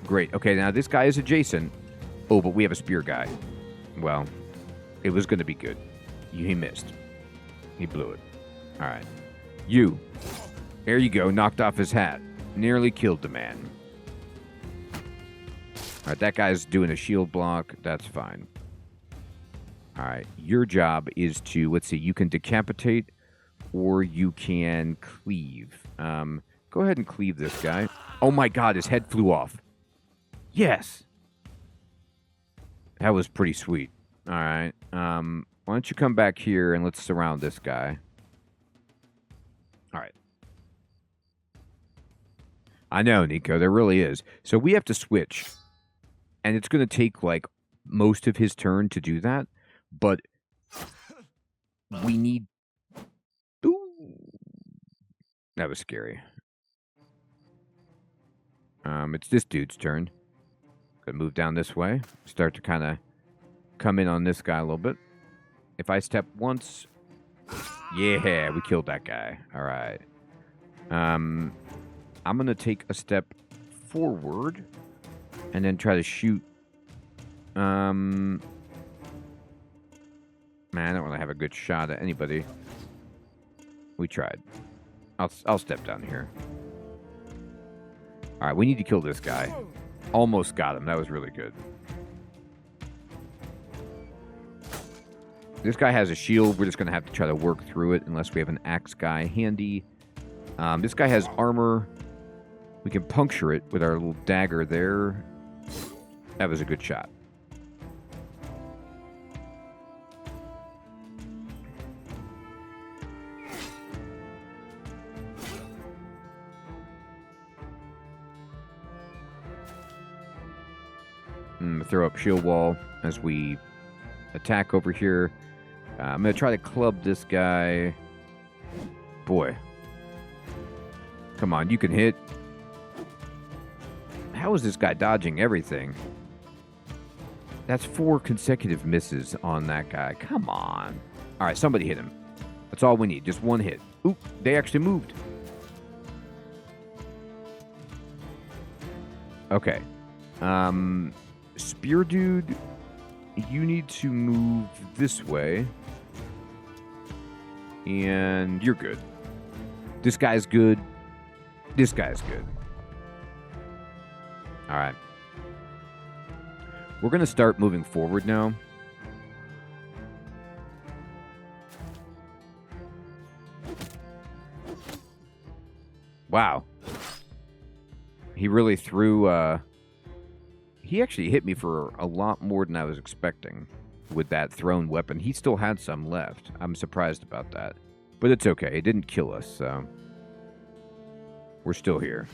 great. Okay, now this guy is adjacent. Oh, but we have a spear guy. Well, it was going to be good. He missed. He blew it. All right. You. There you go. Knocked off his hat. Nearly killed the man. All right, that guy's doing a shield block. That's fine. All right, your job is to, let's see, you can decapitate or you can cleave. Go ahead and cleave this guy. Oh my god, his head flew off. Yes. That was pretty sweet. All right. Why don't you come back here and let's surround this guy. All right. I know, Nico, there really is. So we have to switch. And it's going to take, like, most of his turn to do that. But we need... Ooh. That was scary. It's this dude's turn. Gonna move down this way. Start to kind of come in on this guy a little bit. If I step once... Yeah, we killed that guy. All right. I'm going to take a step forward... And then try to shoot. Man, I don't really have a good shot at anybody. We tried. I'll step down here. All right, we need to kill this guy. Almost got him. That was really good. This guy has a shield. We're just going to have to try to work through it unless we have an axe guy handy. This guy has armor. We can puncture it with our little dagger there. That was a good shot. Throw up shield wall as we attack over here. I'm going to try to club this guy. Boy. Come on, you can hit. How is this guy dodging everything? That's 4 consecutive misses on that guy. Come on. All right, somebody hit him. That's all we need. Just one hit. Oop, they actually moved. Okay. Spear dude, you need to move this way. And you're good. This guy's good. This guy's good. All right. We're going to start moving forward now. Wow. He really threw, he actually hit me for a lot more than I was expecting with that thrown weapon. He still had some left. I'm surprised about that. But it's okay. It didn't kill us, so we're still here.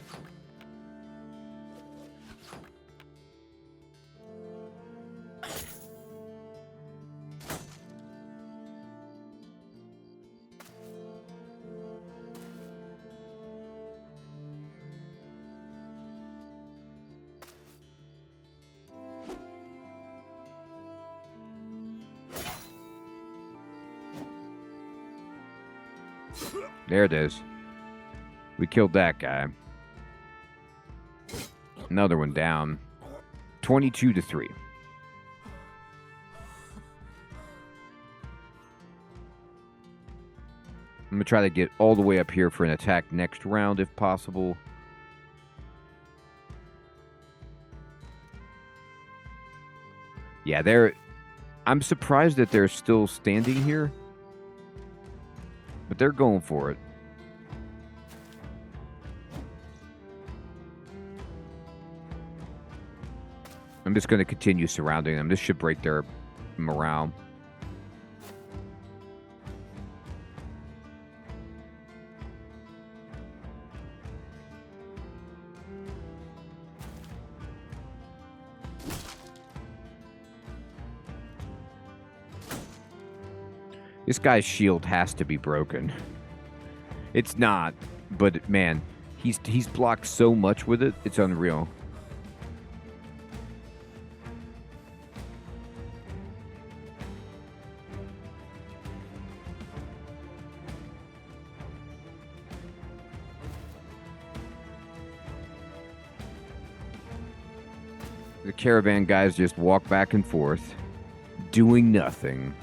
There it is. We killed that guy. Another one down. 22-3. I'm going to try to get all the way up here for an attack next round if possible. Yeah, I'm surprised that they're still standing here. But they're going for it. I'm just going to continue surrounding them. This should break their morale. This guy's shield has to be broken. It's not, but man, he's blocked so much with it, it's unreal. The caravan guys just walk back and forth, doing nothing.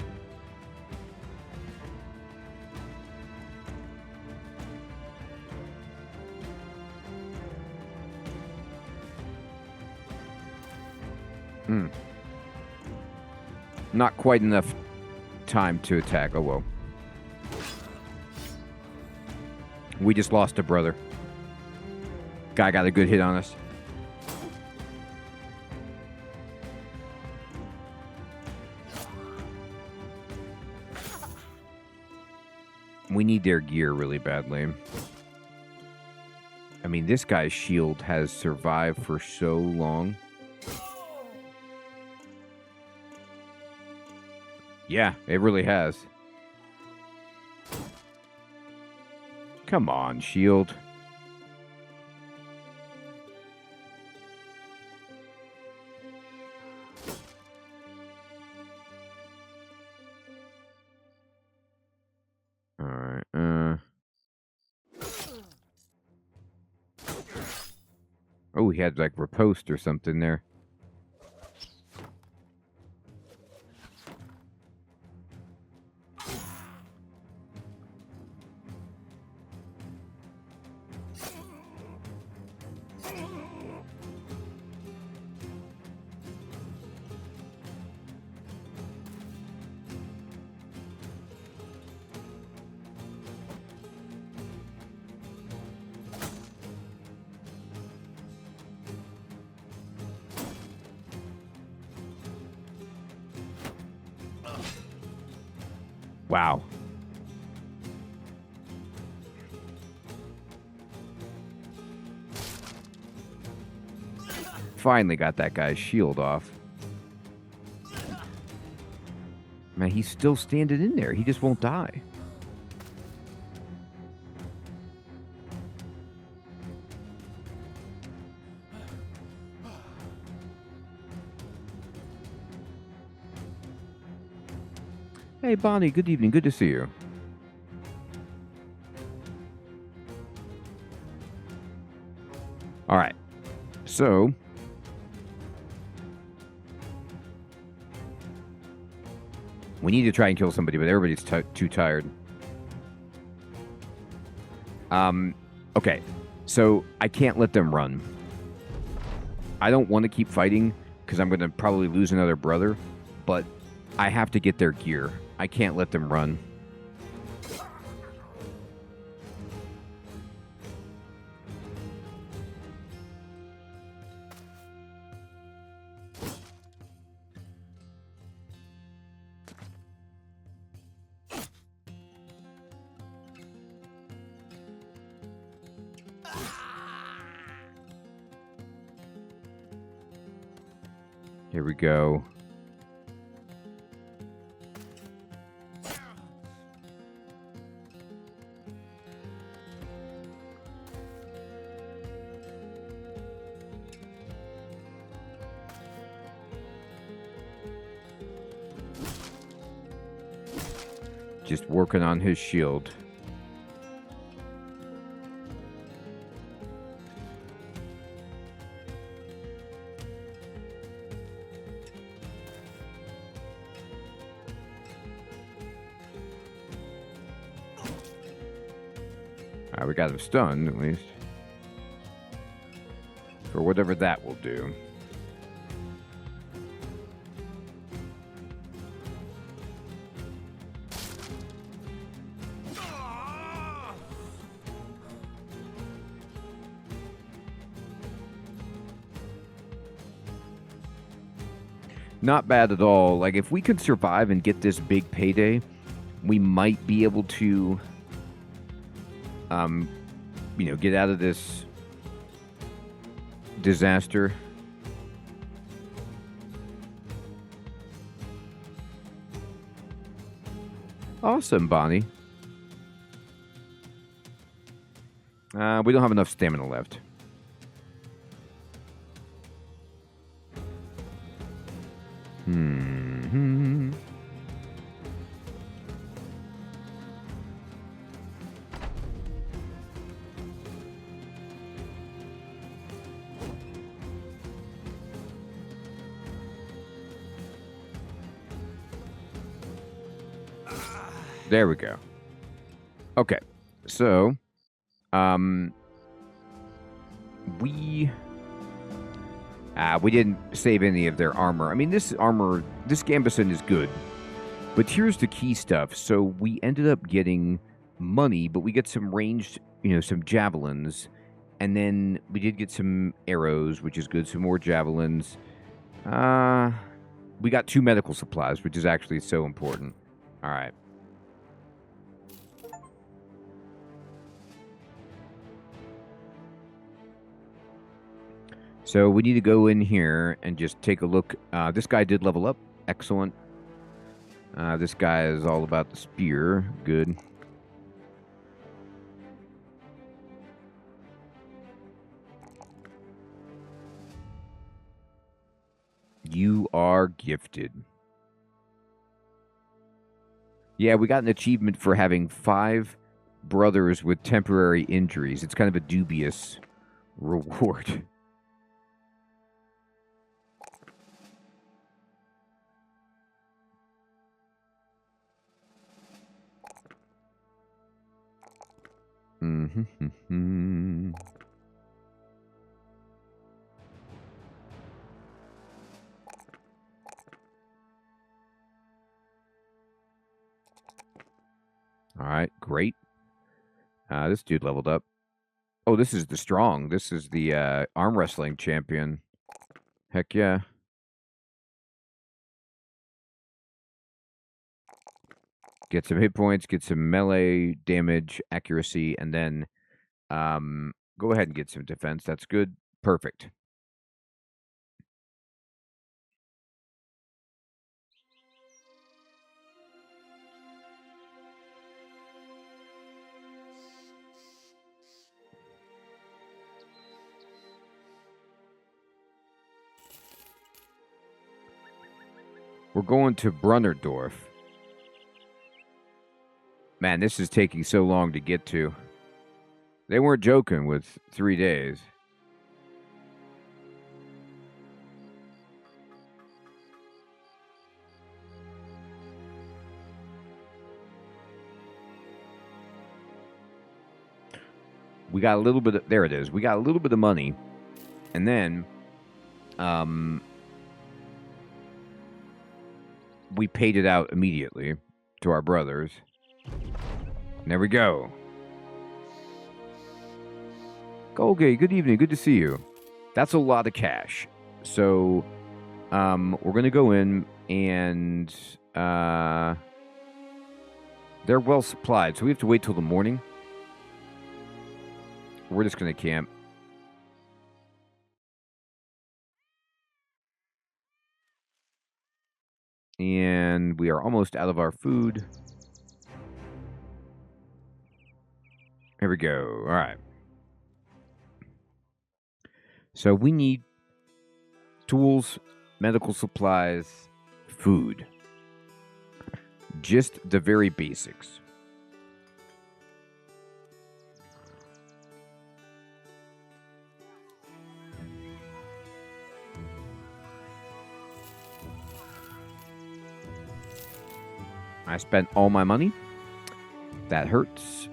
Not quite enough time to attack. Oh, well. We just lost a brother. Guy got a good hit on us. We need their gear really badly. I mean, this guy's shield has survived for so long. Yeah, it really has. Come on, shield. All right. Oh, he had like riposte or something there. Wow. Finally got that guy's shield off. Man, he's still standing in there. He just won't die. Hey, Bonnie, good evening. Good to see you. All right. So, we need to try and kill somebody, but everybody's too tired. Okay. So, I can't let them run. I don't want to keep fighting because I'm going to probably lose another brother, but I have to get their gear. I can't let them run. Here we go. Just working on his shield. We got him stunned, at least. For whatever that will do. Not bad at all. Like, if we could survive and get this big payday, we might be able to, you know, get out of this disaster. Awesome, Bonnie. We don't have enough stamina left. There we go. Okay, so, we didn't save any of their armor. I mean, this Gambison is good, but here's the key stuff. So we ended up getting money, but we get some ranged, you know, some javelins, and then we did get some arrows, which is good, some more javelins. We got 2 medical supplies, which is actually so important. All right. So we need to go in here and just take a look. This guy did level up. Excellent. This guy is all about the spear. Good. You are gifted. Yeah, we got an achievement for having 5 brothers with temporary injuries. It's kind of a dubious reward. All right, great. This dude leveled up. Oh, this is the strong. This is the arm wrestling champion. Heck yeah. Get some hit points, get some melee damage, accuracy, and then go ahead and get some defense. That's good. Perfect. We're going to Brunnerdorf. Man, this is taking so long to get to. They weren't joking with 3 days. We got a little bit of, there it is. We got a little bit of money. And then We paid it out immediately to our brothers. And there we go. Okay, good evening. Good to see you. That's a lot of cash. So, we're going to go in and they're well supplied. So we have to wait till the morning. We're just going to camp. And we are almost out of our food. Here we go. All right. So we need tools, medical supplies, food. Just the very basics. I spent all my money. That hurts.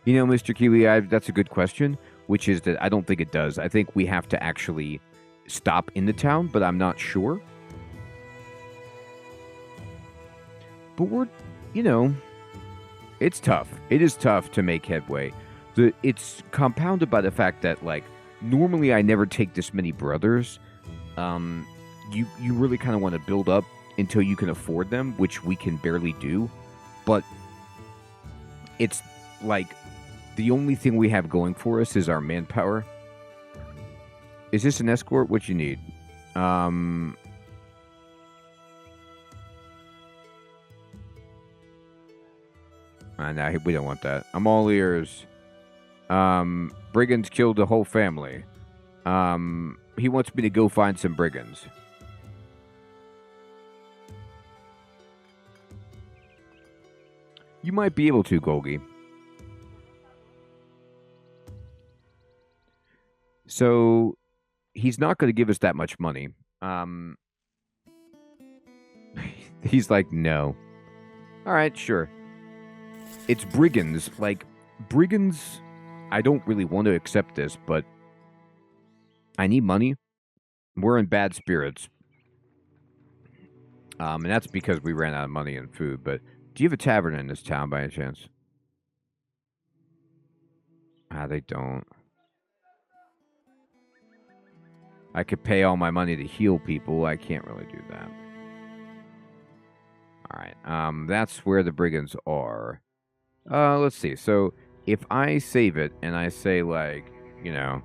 You know, Mr. Keeley, that's a good question, which is that I don't think it does. I think we have to actually stop in the town, but I'm not sure. But we're, you know, it's tough. It is tough to make headway. It's compounded by the fact that, like, normally I never take this many brothers. You really kind of want to build up until you can afford them, which we can barely do. But it's like the only thing we have going for us is our manpower. Is this an escort? What you need? No, we don't want that. I'm all ears. Brigands killed the whole family. He wants me to go find some brigands. You might be able to, Golgi. So, he's not going to give us that much money. He's like, no. All right, sure. It's brigands. Like, brigands, I don't really want to accept this, but I need money. We're in bad spirits. And that's because we ran out of money and food. But do you have a tavern in this town by any chance? They don't. I could pay all my money to heal people. I can't really do that. All right. That's where the brigands are. Let's see. So if I save it and I say, like, you know,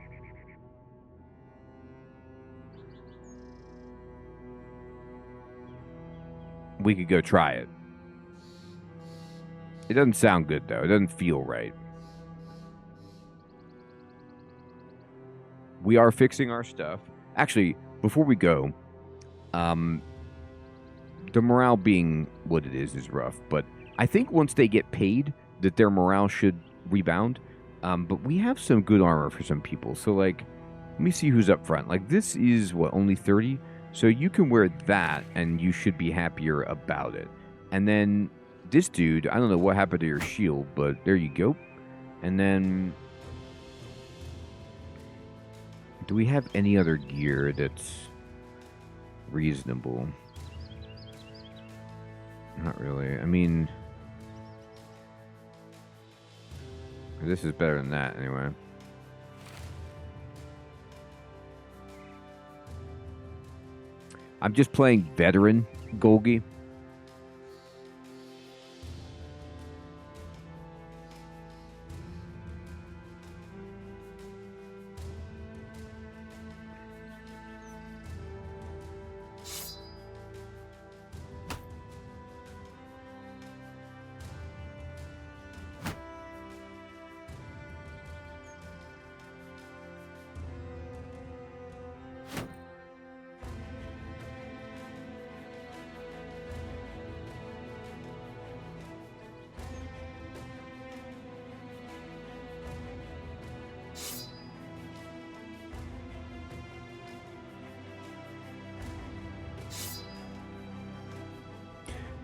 we could go try it. It doesn't sound good, though. It doesn't feel right. We are fixing our stuff. Actually, before we go, the morale being what it is rough. But I think once they get paid, that their morale should rebound. But we have some good armor for some people. So, like, let me see who's up front. Like, this is, what, only 30? So you can wear that, and you should be happier about it. And then this dude, I don't know what happened to your shield, but there you go. And then, do we have any other gear that's reasonable? Not really. I mean, this is better than that, anyway. I'm just playing veteran Golgi.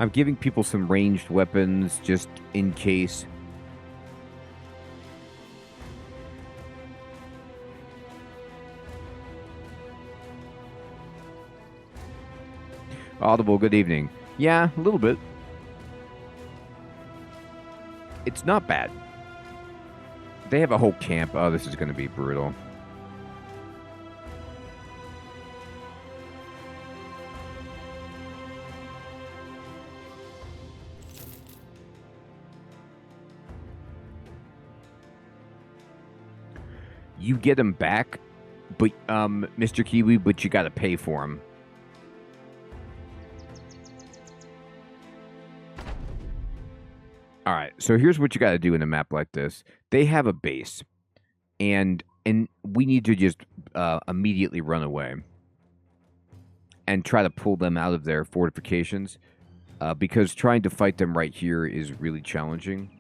I'm giving people some ranged weapons just in case. Audible, good evening. Yeah, a little bit. It's not bad. They have a whole camp. Oh, this is going to be brutal. You get him back, but Mr. Kiwi, but you got to pay for him. All right, so here's what you got to do in a map like this. They have a base, and we need to just immediately run away and try to pull them out of their fortifications, because trying to fight them right here is really challenging.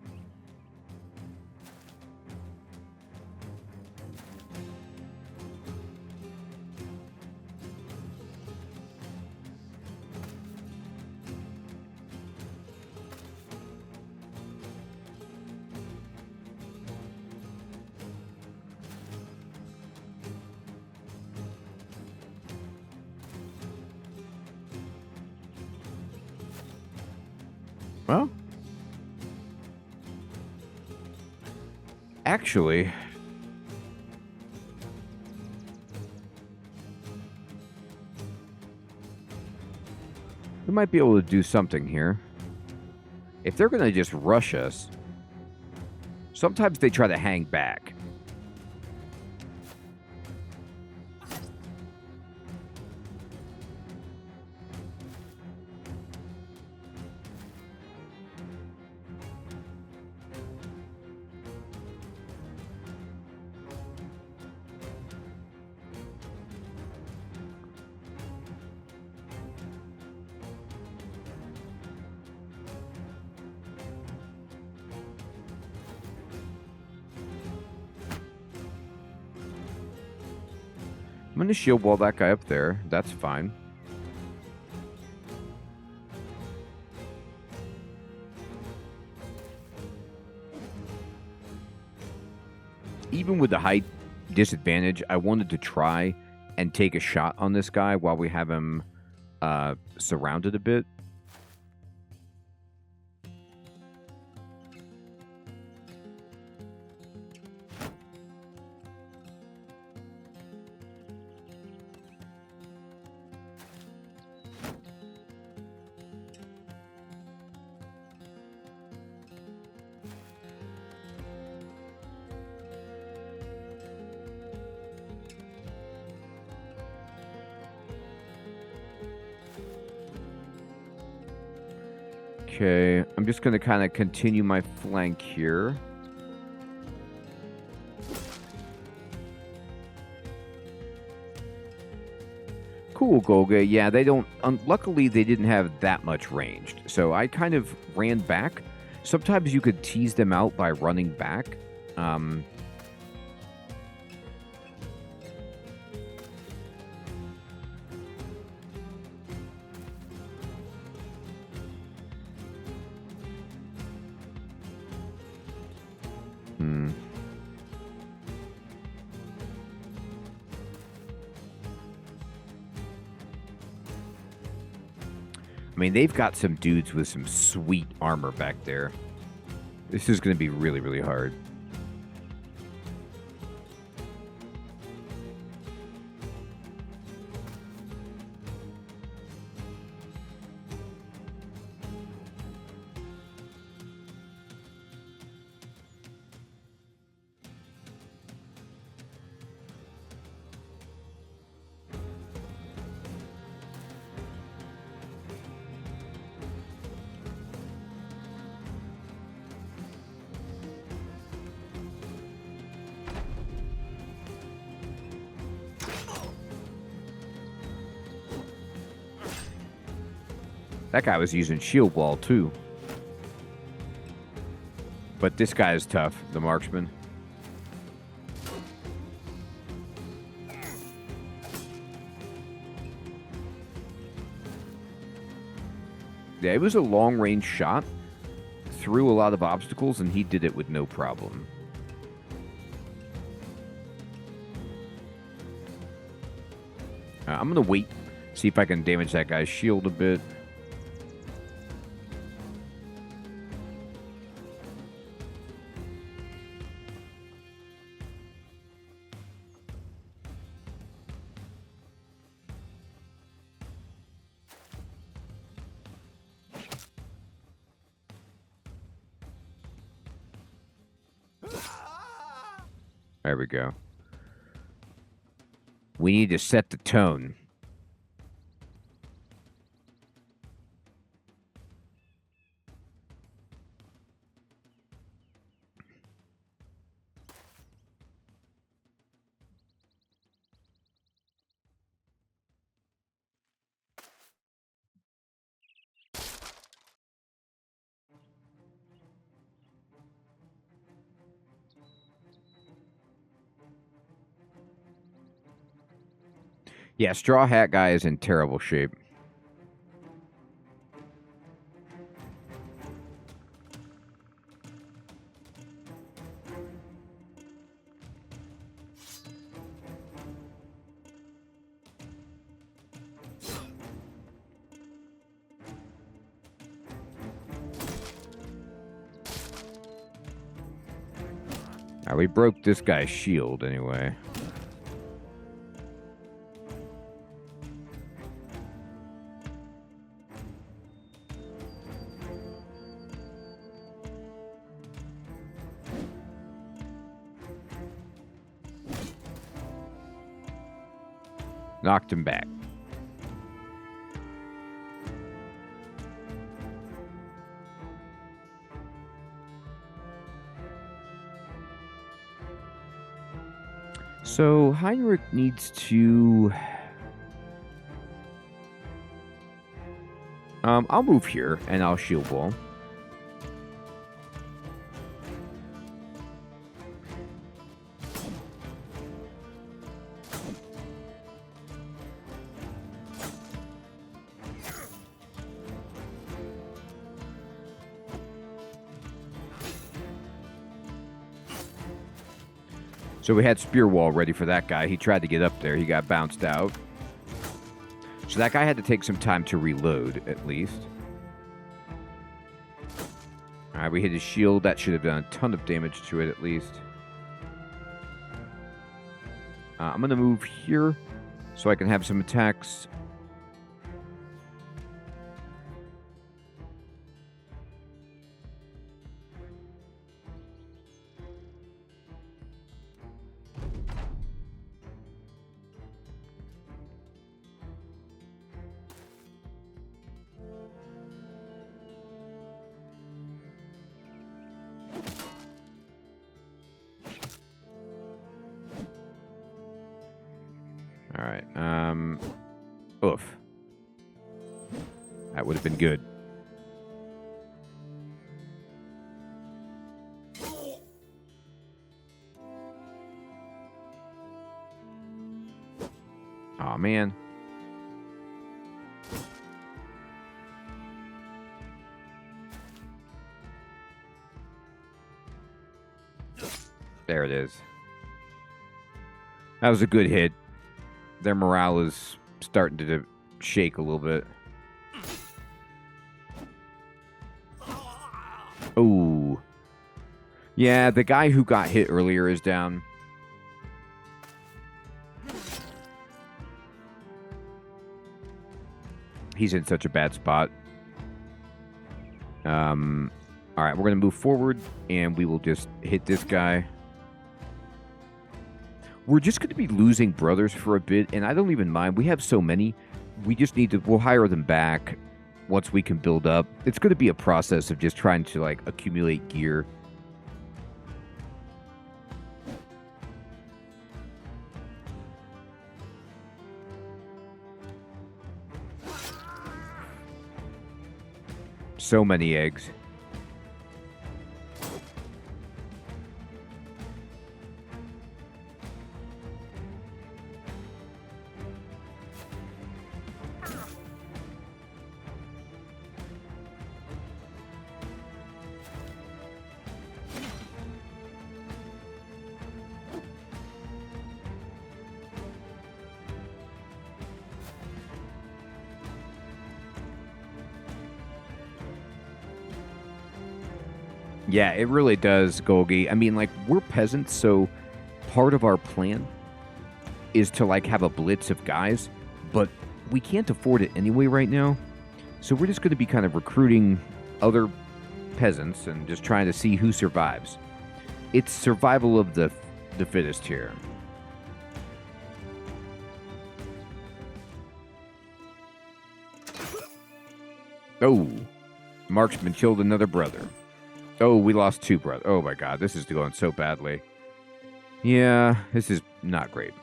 Well, actually, we might be able to do something here. If they're going to just rush us, sometimes they try to hang back. I'm going to shield wall that guy up there. That's fine. Even with the height disadvantage, I wanted to try and take a shot on this guy while we have him surrounded a bit. Okay, I'm just going to kind of continue my flank here. Cool, Golga. Yeah, they don't... luckily, they didn't have that much ranged. So I kind of ran back. Sometimes you could tease them out by running back. I mean, they've got some dudes with some sweet armor back there. This is going to be really, really hard. That guy was using shield wall, too. But this guy is tough, the marksman. Yeah, it was a long-range shot through a lot of obstacles, and he did it with no problem. I'm going to wait, see if I can damage that guy's shield a bit. There we go. We need to set the tone. Yeah, Straw Hat guy is in terrible shape. We broke this guy's shield anyway. Knocked him back. So Heinrich needs to... I'll move here and I'll shield wall. So we had spear wall ready for that guy. He tried to get up there. He got bounced out. So that guy had to take some time to reload, at least. All right, we hit his shield. That should have done a ton of damage to it, at least. I'm going to move here so I can have some attacks. All right. Oof. That would have been good. Aw, man. There it is. That was a good hit. Their morale is starting to shake a little bit. Oh. Yeah, the guy who got hit earlier is down. He's in such a bad spot. All right, we're going to move forward, and we will just hit this guy. We're just going to be losing brothers for a bit, and I don't even mind. We have so many. We just need to... We'll hire them back once we can build up. It's going to be a process of just trying to, like, accumulate gear. So many eggs. Yeah, it really does, Golgi. I mean, like, we're peasants, so part of our plan is to, like, have a blitz of guys, but we can't afford it anyway right now. So we're just going to be kind of recruiting other peasants and just trying to see who survives. It's survival of the fittest here. Oh, marksman killed another brother. Oh, we lost 2 brothers. Oh my god, this is going so badly. Yeah, this is not great.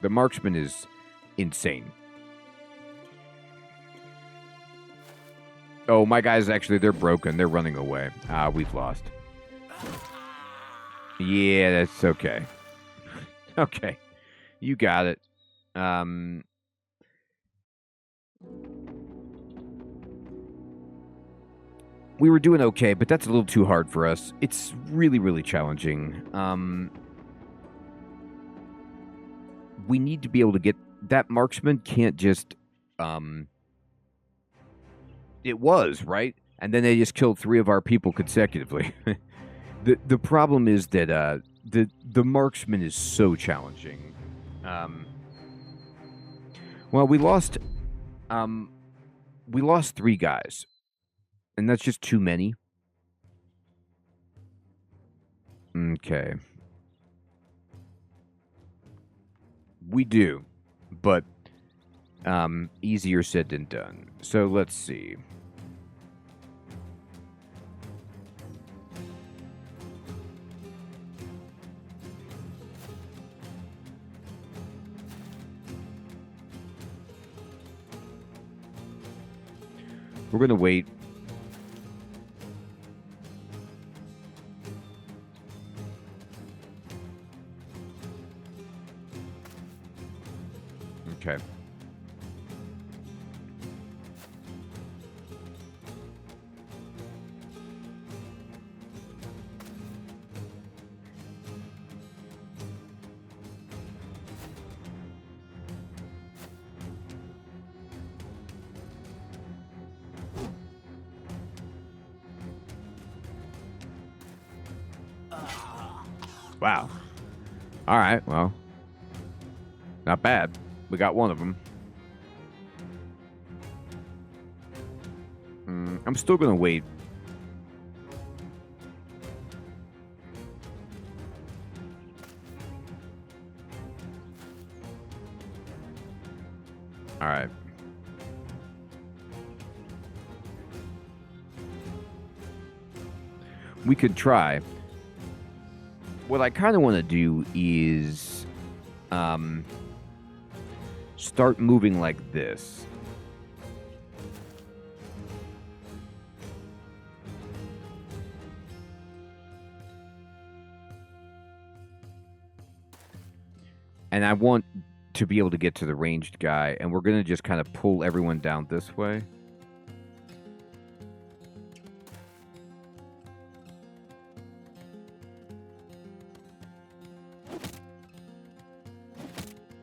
The marksman is insane. Oh, my guys, actually, they're broken. They're running away. We've lost. Yeah, that's okay. Okay. You got it. We were doing okay, but that's a little too hard for us. It's really, really challenging. We need to be able to get... That marksman can't just... It was, right? And then they just killed 3 of our people consecutively. The problem is that the marksman is so challenging. Well, we lost 3 guys, and that's just too many. Okay, we do, but easier said than done. So let's see. We're going to wait. Okay. Wow. All right, well, not bad. We got one of them. I'm still going to wait. All right. We could try. What I kind of want to do is start moving like this. And I want to be able to get to the ranged guy, and we're going to just kind of pull everyone down this way.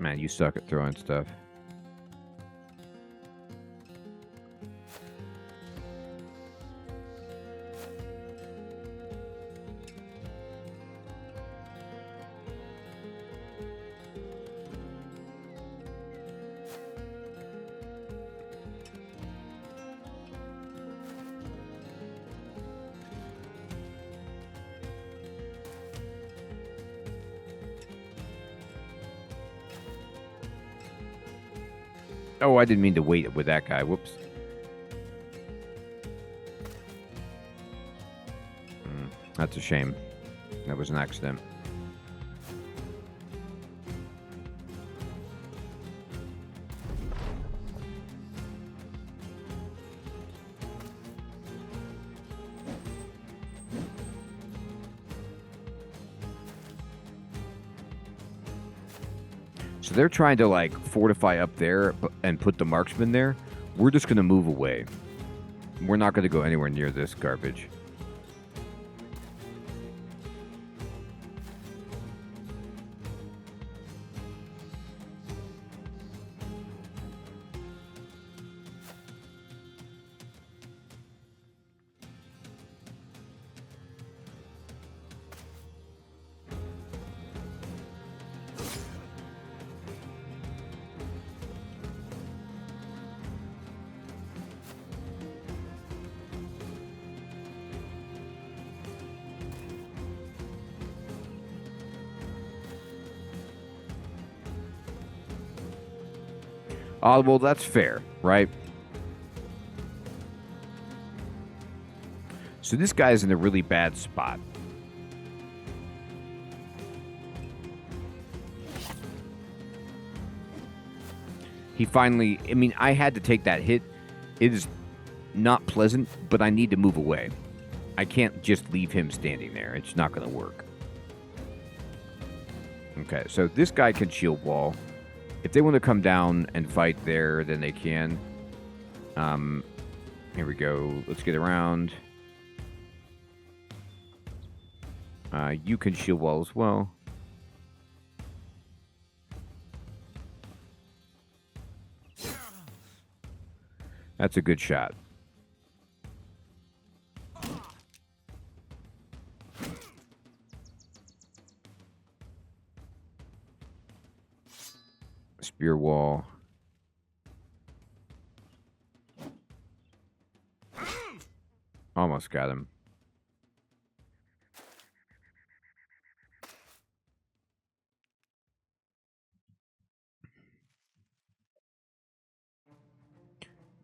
Man, you suck at throwing stuff. Oh, I didn't mean to wait with that guy. Whoops. That's a shame. That was an accident. So they're trying to, like, fortify up there and put the marksman there. We're just going to move away. We're not going to go anywhere near this garbage. Oh, well, that's fair, right? So this guy's in a really bad spot. He finally, I mean, I had to take that hit. It is not pleasant, but I need to move away. I can't just leave him standing there. It's not going to work. Okay, so this guy can shield wall. If they want to come down and fight there, then they can. Here we go. Let's get around. You can shield wall as well. That's a good shot. Spear wall. Almost got him.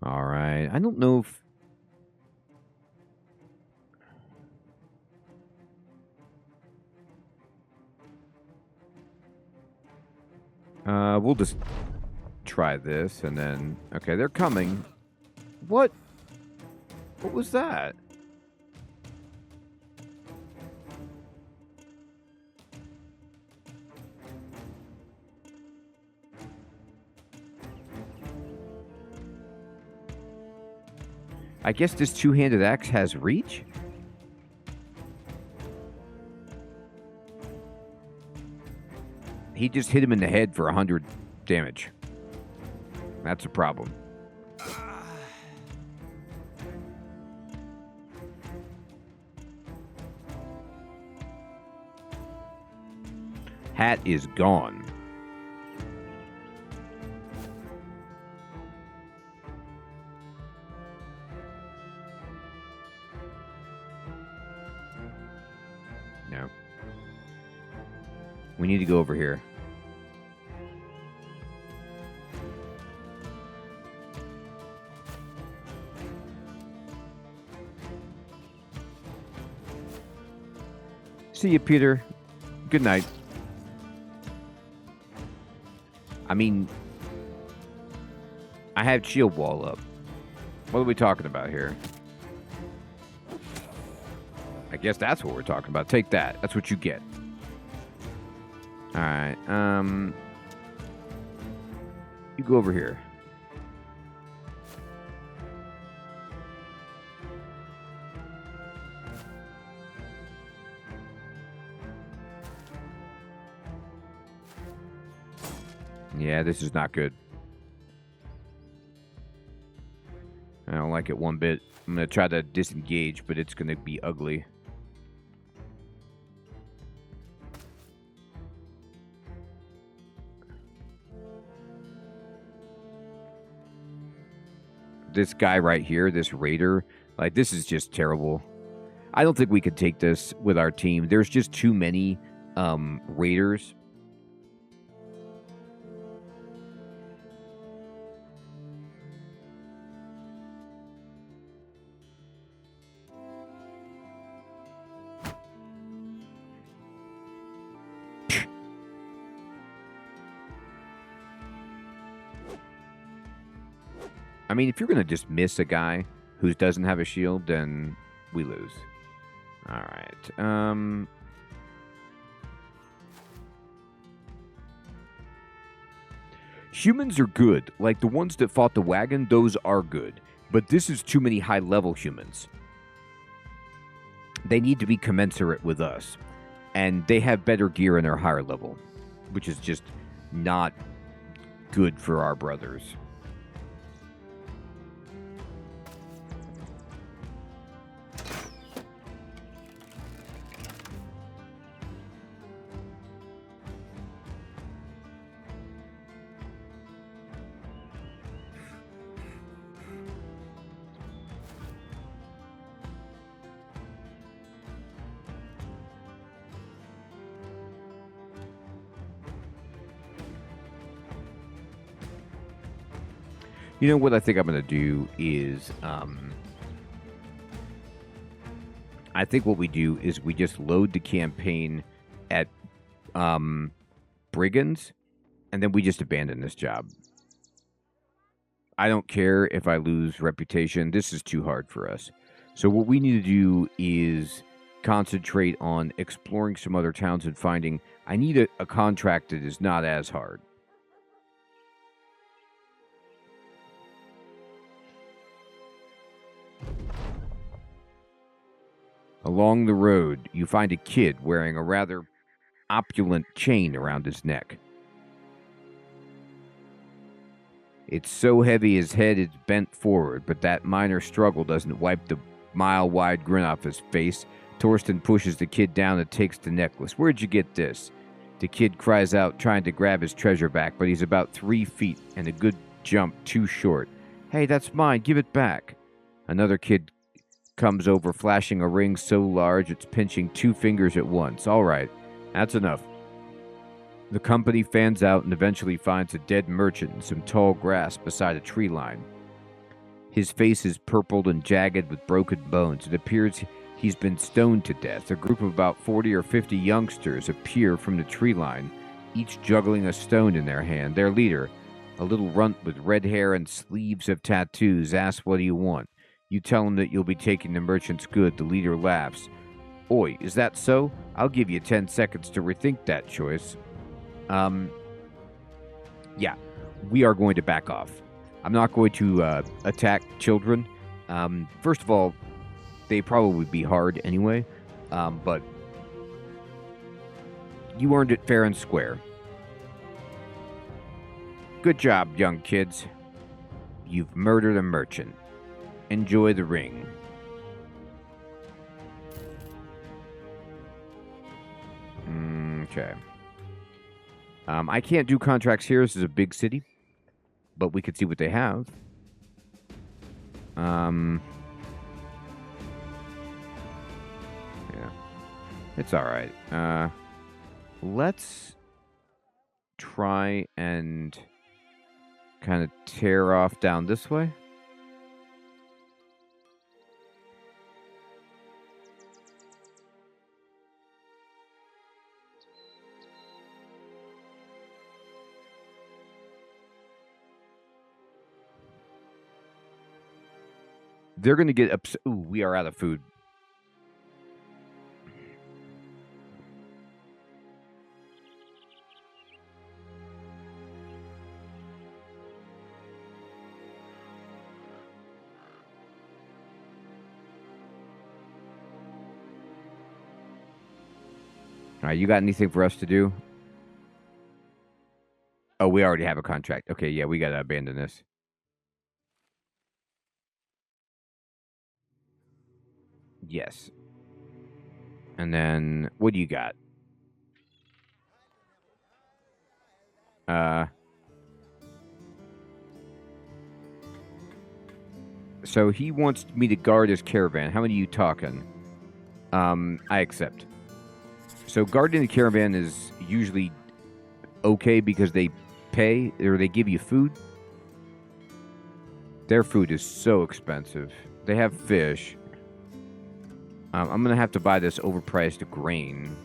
All right. I don't know if... we'll just try this and then... Okay, they're coming. What? What was that? I guess this two-handed axe has reach? He just hit him in the head for 100 damage. That's a problem. Hat is gone. No. We need to go over here. See you, Peter. Good night. I mean, I have shield wall up. What are we talking about here? I guess that's what we're talking about. Take that. That's what you get. All right. You go over here. Yeah, this is not good. I don't like it one bit. I'm going to try to disengage, but it's going to be ugly. This guy right here, this raider, like, this is just terrible. I don't think we could take this with our team. There's just too many raiders. I mean, if you're going to just miss a guy who doesn't have a shield, then we lose. All right. Humans are good. Like the ones that fought the wagon, those are good. But this is too many high-level humans. They need to be commensurate with us. And they have better gear in their higher level, which is just not good for our brothers. You know what I think I'm going to do is, I think what we do is we just load the campaign at brigands, and then we just abandon this job. I don't care if I lose reputation. This is too hard for us. So what we need to do is concentrate on exploring some other towns and finding... I need a contract that is not as hard. Along the road, you find a kid wearing a rather opulent chain around his neck. It's so heavy his head is bent forward, but that minor struggle doesn't wipe the mile-wide grin off his face. Torsten pushes the kid down and takes the necklace. Where'd you get this? The kid cries out, trying to grab his treasure back, but he's about 3 feet and a good jump too short. Hey, that's mine. Give it back. Another kid comes over, flashing a ring so large it's pinching 2 fingers at once. All right, that's enough. The company fans out and eventually finds a dead merchant in some tall grass beside a tree line. His face is purpled and jagged with broken bones. It appears he's been stoned to death. A group of about 40 or 50 youngsters appear from the tree line, each juggling a stone in their hand. Their leader, a little runt with red hair and sleeves of tattoos, asks, "What do you want?" You tell him that you'll be taking the merchant's good. The leader laughs. "Oi, is that so? I'll give you 10 seconds to rethink that choice." Yeah, we are going to back off. I'm not going to attack children. First of all, they probably be hard anyway, but you earned it fair and square. Good job, young kids. You've murdered a merchant. Enjoy the ring. Okay. I can't do contracts here. This is a big city, but we could see what they have. Yeah. It's all right. Let's try and kind of tear off down this way. They're going to get upset. Ooh, we are out of food. All right, you got anything for us to do? Oh, we already have a contract. Okay, yeah, we got to abandon this. Yes. And then, what do you got? So he wants me to guard his caravan. How many are you talking? I accept. So guarding the caravan is usually okay because they pay or they give you food. Their food is so expensive. They have fish. I'm going to have to buy this overpriced grain.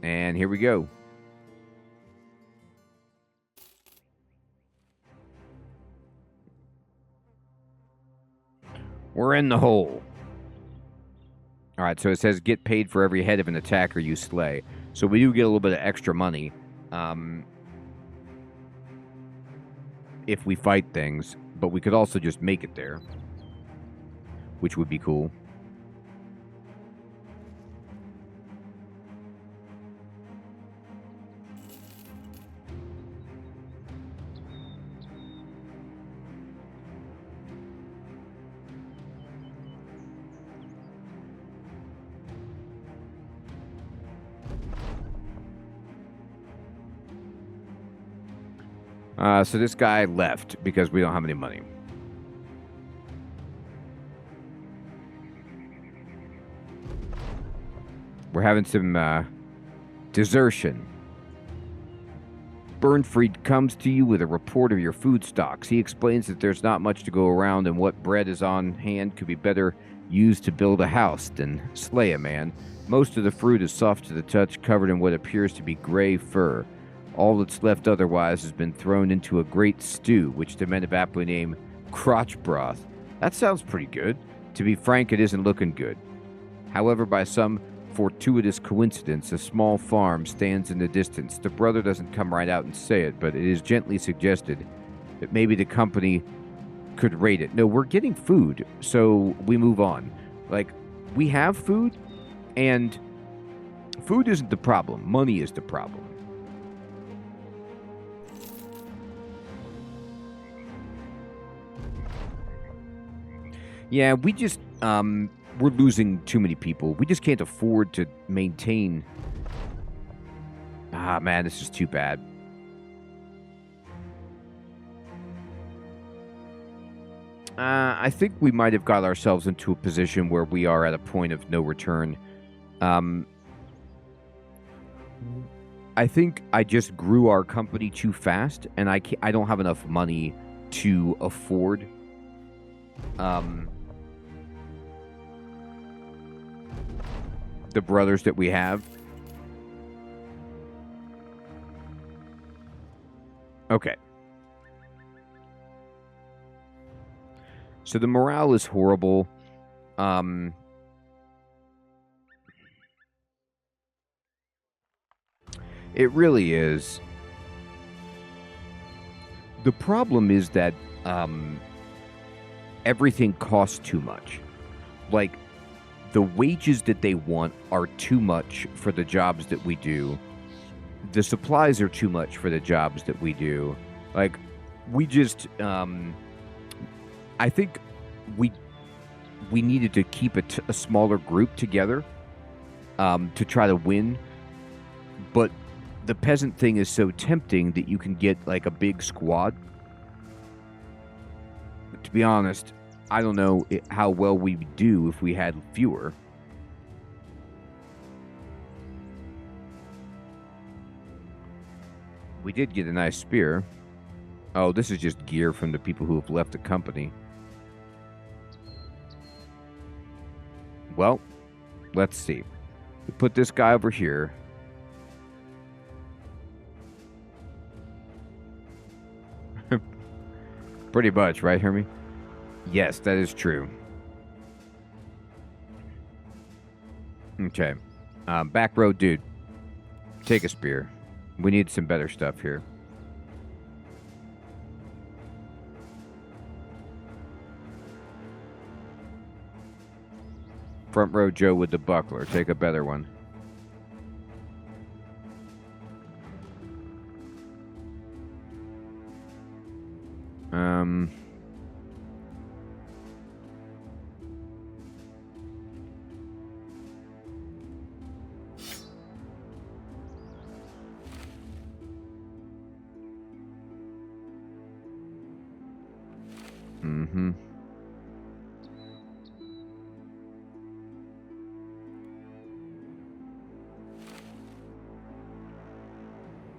And here we go. We're in the hole. All right, so it says get paid for every head of an attacker you slay. So we do get a little bit of extra money if we fight things, but we could also just make it there, which would be cool. So this guy left because we don't have any money. We're having some desertion. Burnfried comes to you with a report of your food stocks. He explains that there's not much to go around and what bread is on hand could be better used to build a house than slay a man. Most of the fruit is soft to the touch, covered in what appears to be gray fur. All that's left otherwise has been thrown into a great stew, which the men have aptly named crotch broth. That sounds pretty good. To be frank, it isn't looking good. However, by some fortuitous coincidence, a small farm stands in the distance. The brother doesn't come right out and say it, but it is gently suggested that maybe the company could raid it. No, we're getting food, so we move on. Like, we have food, and food isn't the problem. Money is the problem. Yeah, we just, we're losing too many people. We just can't afford to maintain. Ah, man, this is too bad. I think we might have got ourselves into a position where we are at a point of no return. I think I just grew our company too fast, and I don't have enough money to afford the brothers that we have. Okay. So the morale is horrible. It really is. The problem is that everything costs too much. Like, the wages that they want are too much for the jobs that we do. The supplies are too much for the jobs that we do. Like, we just, I think we needed to keep a smaller group together to try to win. But the peasant thing is so tempting that you can get, like, a big squad. But to be honest, I don't know how well we'd do if we had fewer. We did get a nice spear. Oh, this is just gear from the people who have left the company. Well, let's see. We put this guy over here. Pretty much, right, Hermie? Yes, that is true. Okay. Back row dude. Take a spear. We need some better stuff here. Front row Joe with the buckler. Take a better one.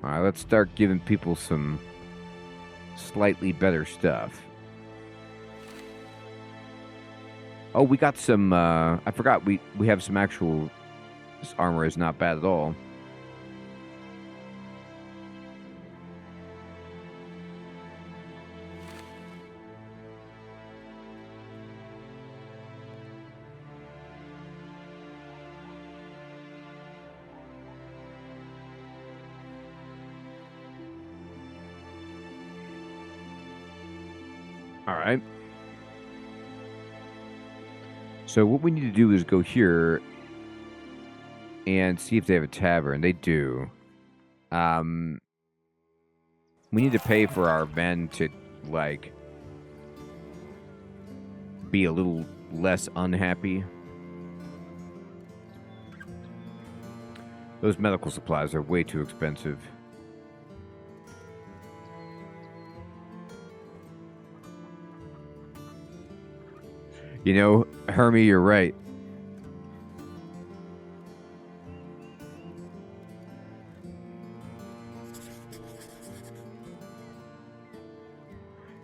Alright, let's start giving people some slightly better stuff. Oh, we got some, I forgot we have some actual, this armor is not bad at all. Alright. So what we need to do is go here and see if they have a tavern. They do. We need to pay for our men to, like, be a little less unhappy. Those medical supplies are way too expensive. You know, Hermie, you're right.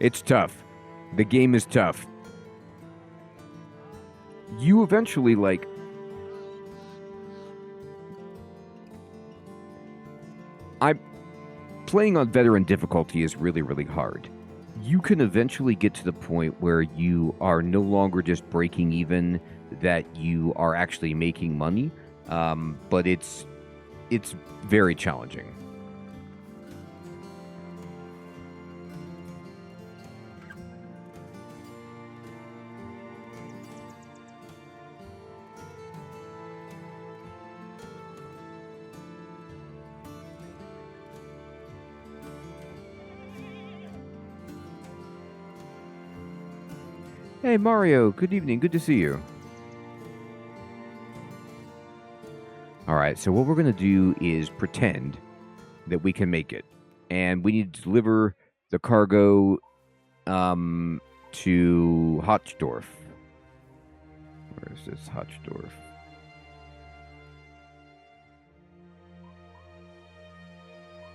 It's tough. The game is tough. You eventually, like... Playing on veteran difficulty is really, really hard. You can eventually get to the point where you are no longer just breaking even, that you are actually making money, but it's very challenging. Hey, Mario, good evening. Good to see you. All right, so what we're going to do is pretend that we can make it. And we need to deliver the cargo to Hochdorf. Where is this Hochdorf?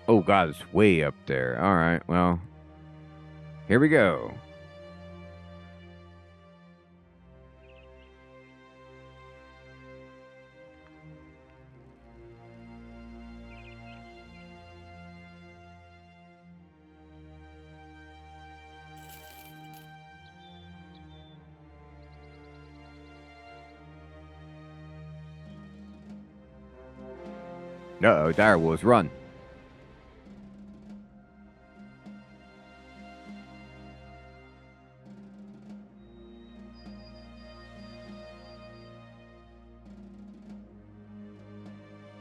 Oh, God, it's way up there. All right, well, here we go. Uh-oh, direwolves, run.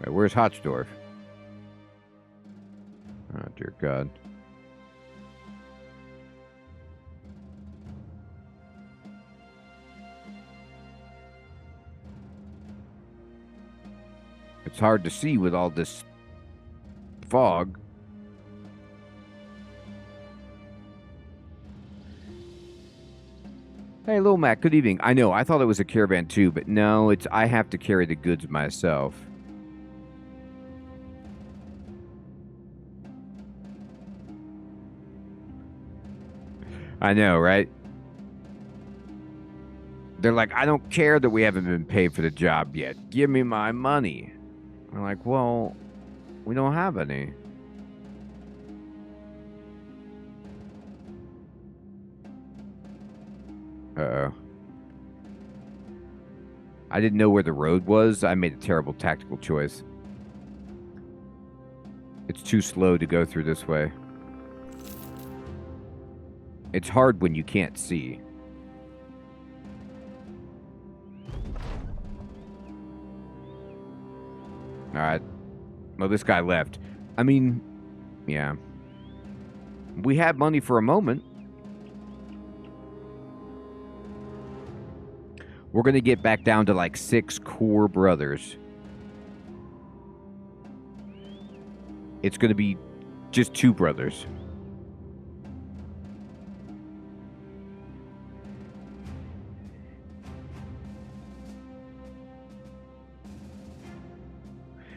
Right, where's Hochdorf? Oh, dear God. It's hard to see with all this fog. Hey, Lil Mac, good evening. I know, I thought it was a caravan too, but no, I have to carry the goods myself. I know, right? They're like, I don't care that we haven't been paid for the job yet. Give me my money. I'm like, well, we don't have any. Uh-oh. I didn't know where the road was. I made a terrible tactical choice. It's too slow to go through this way. It's hard when you can't see. Alright. Well, this guy left. I mean, yeah. We had money for a moment. We're going to get back down to like 6 core brothers. It's going to be just 2 brothers.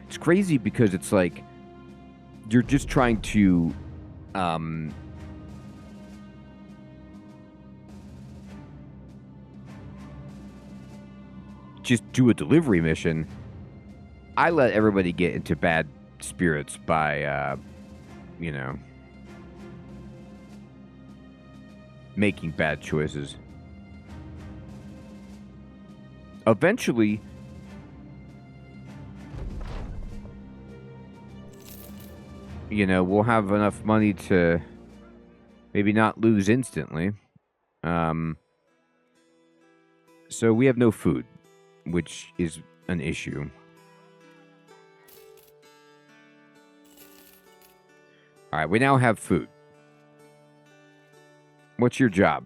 It's crazy because it's like you're just trying to just do a delivery mission. I let everybody get into bad spirits by you know, making bad choices. Eventually, you know, we'll have enough money to maybe not lose instantly. So we have no food, which is an issue. All right, we now have food. What's your job?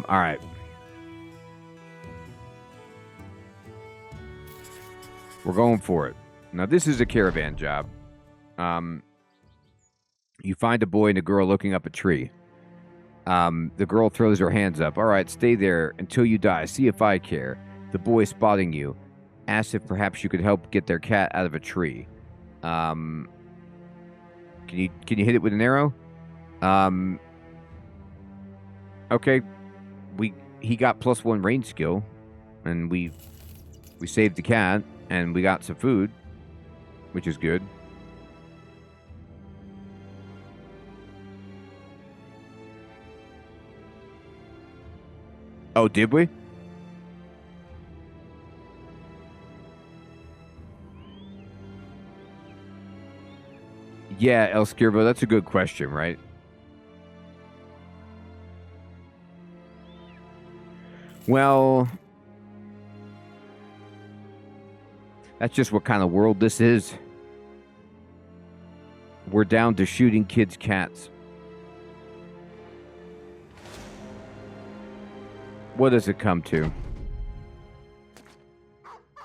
All right. We're going for it. Now, this is a caravan job. You find a boy and a girl looking up a tree. The girl throws her hands up. All right, stay there until you die. See if I care. The boy spotting you asks if perhaps you could help get their cat out of a tree. Can you hit it with an arrow? Okay. He got +1 range skill, and we saved the cat, and we got some food, which is good. Oh, did we? Yeah, El Skirbo, that's a good question, right? Well, that's just what kind of world this is. We're down to shooting kids' cats. What does it come to?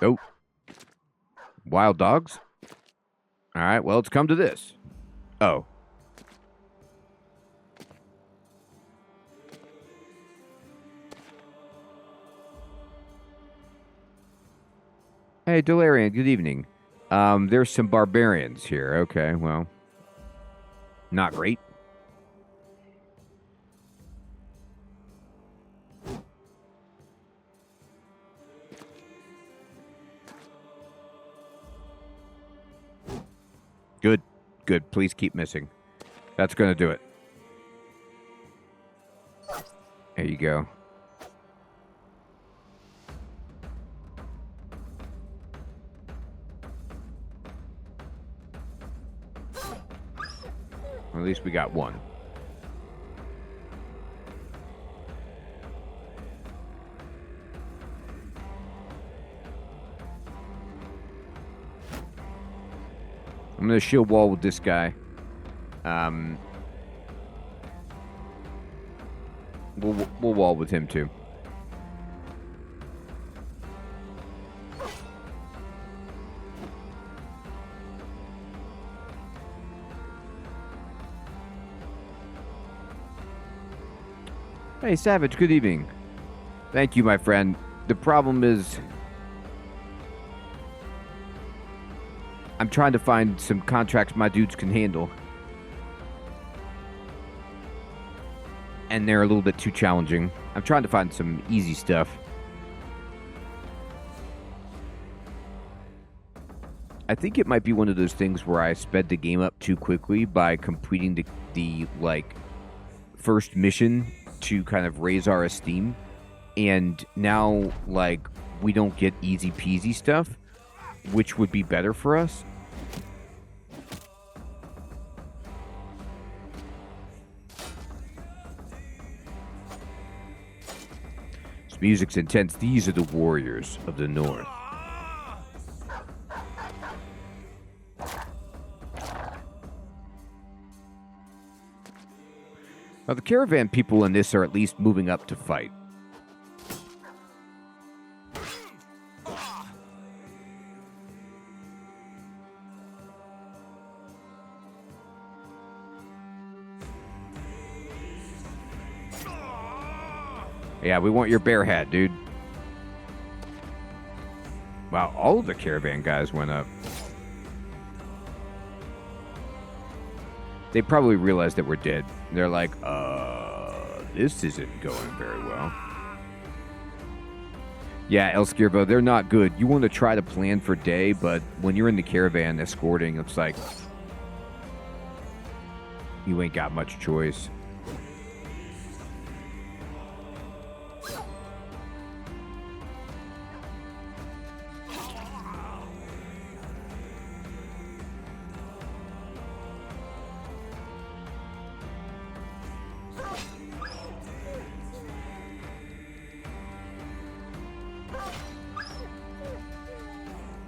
Oh. Wild dogs? All right, well, it's come to this. Oh. Hey, Delarian, good evening. There's some barbarians here. Okay, well, not great. Good. Good. Please keep missing. That's going to do it. There you go. Well, at least we got one. I'm going to shield wall with this guy. We'll wall with him too. Hey, Savage, good evening. Thank you, my friend. The problem is I'm trying to find some contracts my dudes can handle. And they're a little bit too challenging. I'm trying to find some easy stuff. I think it might be one of those things where I sped the game up too quickly by completing the like first mission to kind of raise our esteem, and now like we don't get easy peasy stuff, which would be better for us. This music's intense. These are the warriors of the north. Now, the caravan people in this are at least moving up to fight. Yeah, we want your bear hat, dude. Wow, all of the caravan guys went up. They probably realized that we're dead. They're like, this isn't going very well. Yeah, El Skirbo, they're not good. You want to try to plan for day, but when you're in the caravan escorting, it's like you ain't got much choice.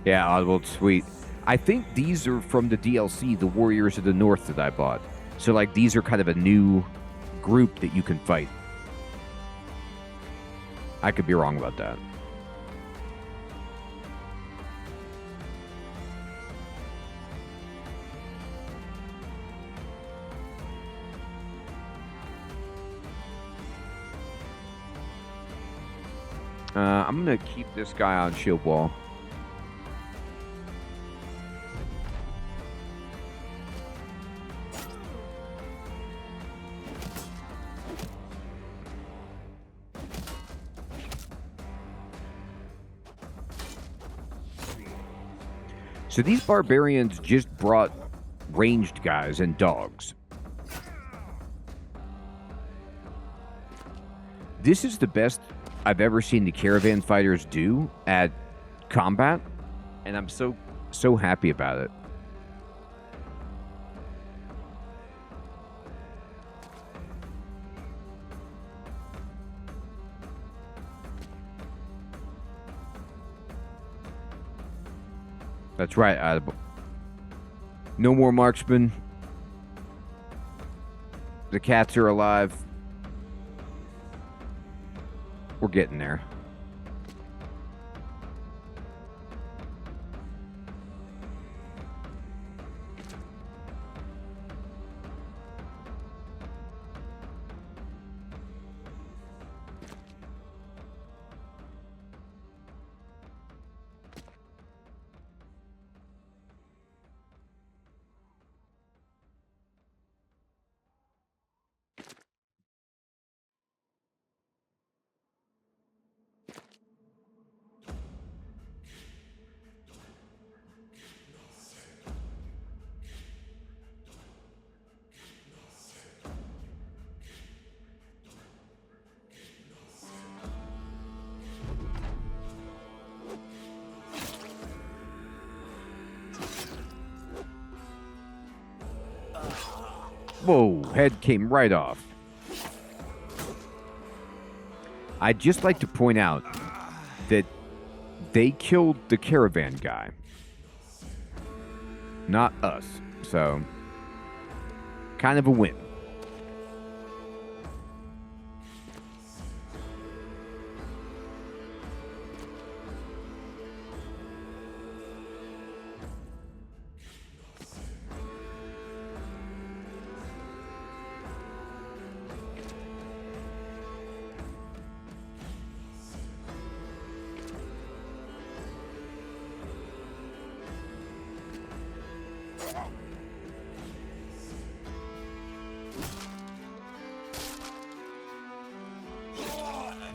Yeah, Oddworld, sweet. I think these are from the DLC, the Warriors of the North that I bought. So, like, these are kind of a new group that you can fight. I could be wrong about that. I'm going to keep this guy on shield wall. So these barbarians just brought ranged guys and dogs. This is the best I've ever seen the caravan fighters do at combat, and I'm so happy about it. That's right. No more marksmen. The cats are alive. We're getting there. Whoa, head came right off. I'd just like to point out that they killed the caravan guy, not us. So, kind of a win.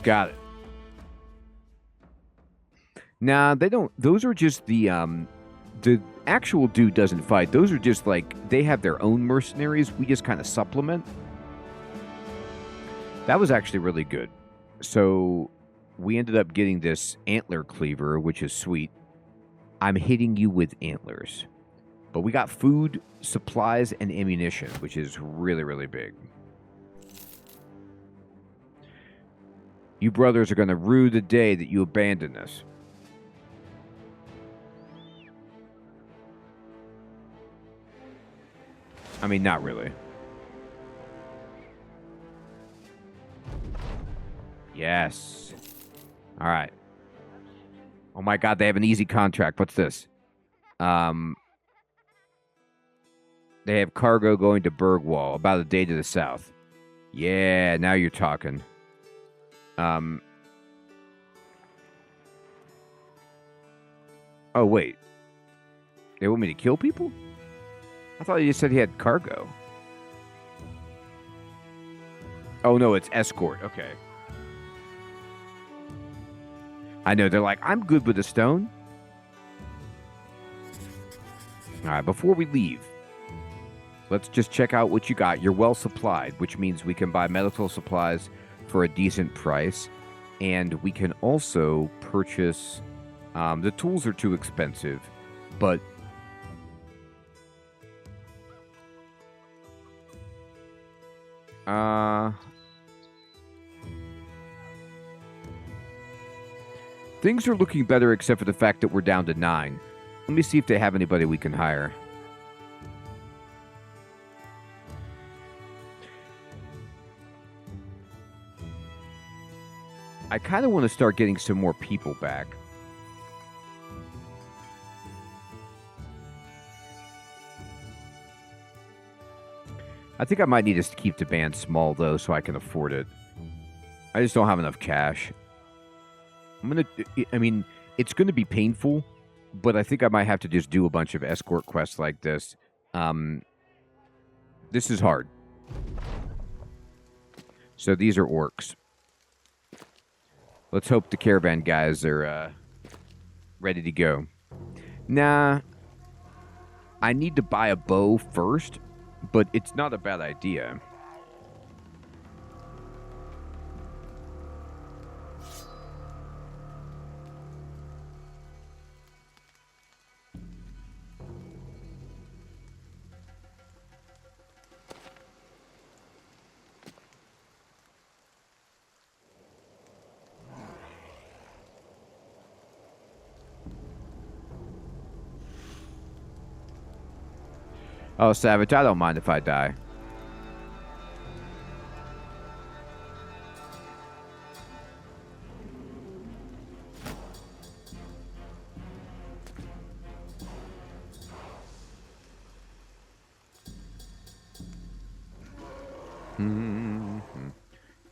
Got it. Nah, they don't. Those are just the actual dude doesn't fight. Those are just like, they have their own mercenaries. We just kind of supplement. That was actually really good. So we ended up getting this antler cleaver, which is sweet. I'm hitting you with antlers. But we got food, supplies, and ammunition, which is really, really big. You brothers are going to rue the day that you abandon us. I mean, not really. Yes. All right. Oh my God, they have an easy contract. What's this? They have cargo going to Bergwall, about a day to the south. Yeah, now you're talking. Oh, wait. They want me to kill people? I thought you just said he had cargo. Oh, no, it's Escort. Okay. I know, they're like, I'm good with a stone. All right, before we leave, let's just check out what you got. You're well supplied, which means we can buy medical supplies for a decent price. And we can also purchase... the tools are too expensive, but... things are looking better except for the fact that we're down to 9. Let me see if they have anybody we can hire. I kind of want to start getting some more people back. I think I might need to keep the band small, though, so I can afford it. I just don't have enough cash. I'm gonna. I mean, it's gonna be painful, but I think I might have to just do a bunch of escort quests like this. Um, this is hard. So these are orcs. Let's hope the caravan guys are ready to go. Nah, I need to buy a bow first, but it's not a bad idea. Oh, Savage, I don't mind if I die.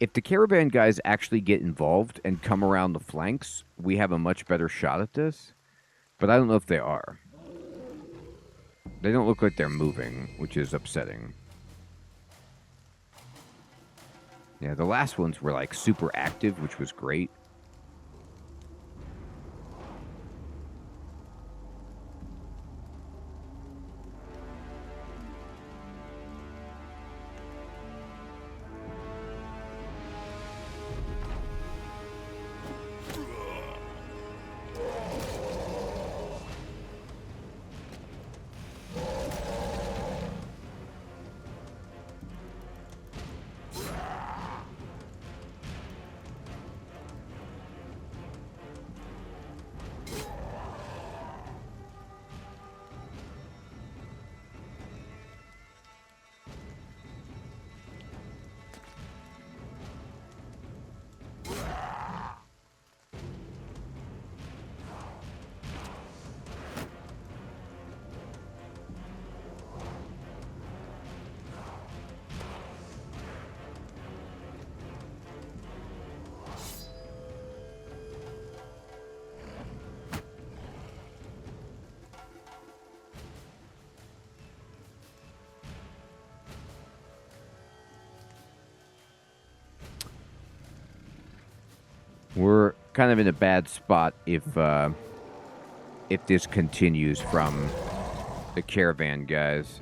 If the caravan guys actually get involved and come around the flanks, we have a much better shot at this. But I don't know if they are. They don't look like they're moving, which is upsetting. Yeah, the last ones were like super active, which was great. We're kind of in a bad spot if this continues from the caravan guys.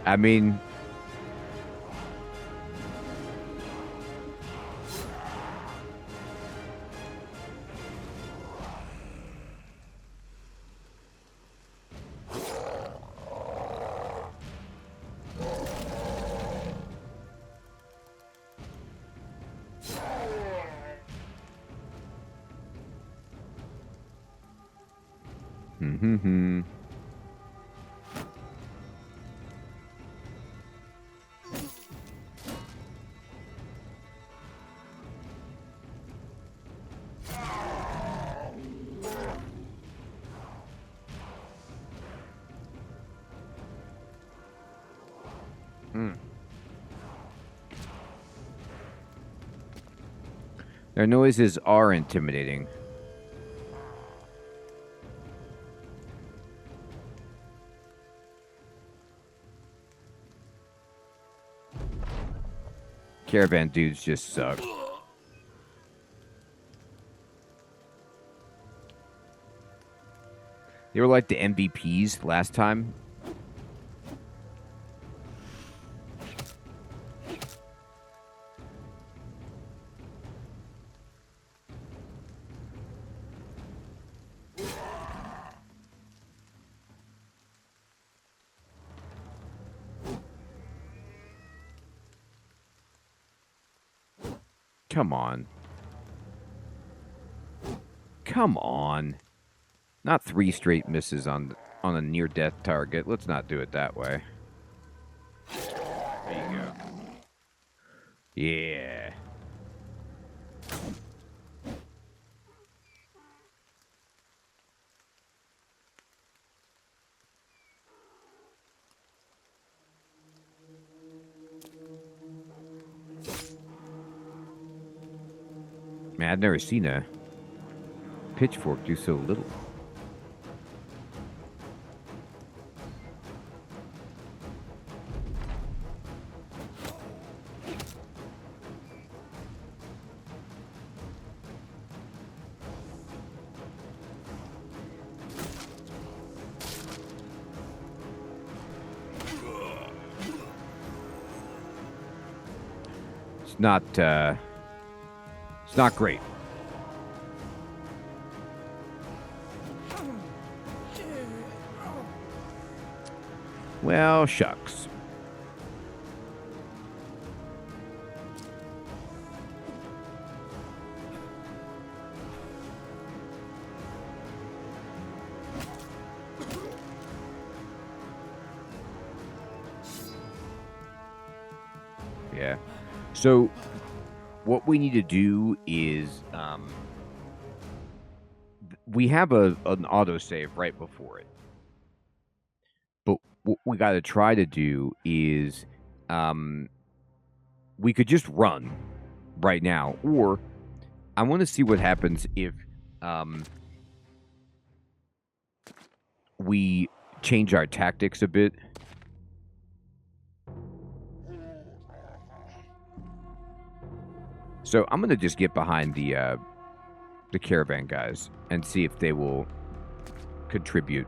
I mean, their noises are intimidating. Caravan dudes just suck. They were like the MVPs last time. Come on. Come on. Not 3 straight misses on a near-death target. Let's not do it that way. There you go. Yeah. Man, I've never seen a pitchfork do so little. It's not great. Well, shucks. Yeah. So, what we need to do is, we have an autosave right before it. But what we got to try to do is, we could just run right now, or I want to see what happens if, we change our tactics a bit. So I'm going to just get behind the caravan guys and see if they will contribute.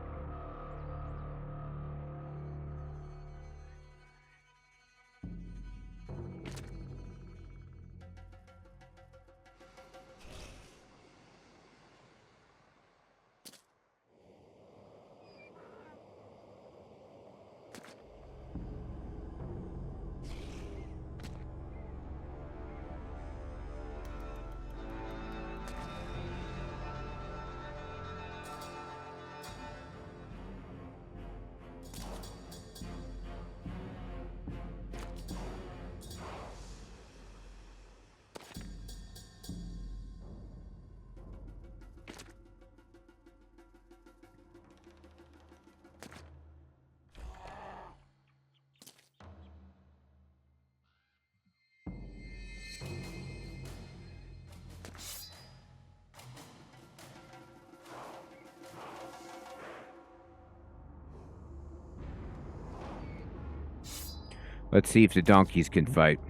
Let's see if the donkeys can fight.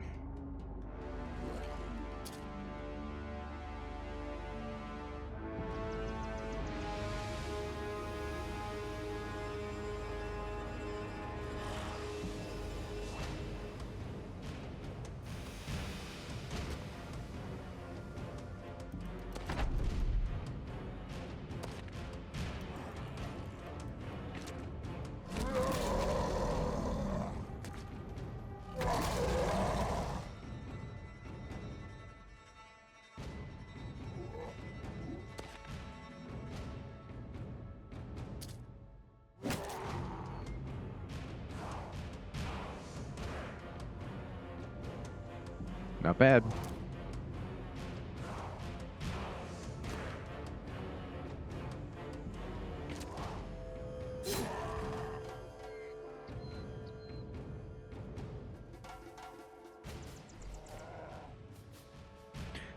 Not bad.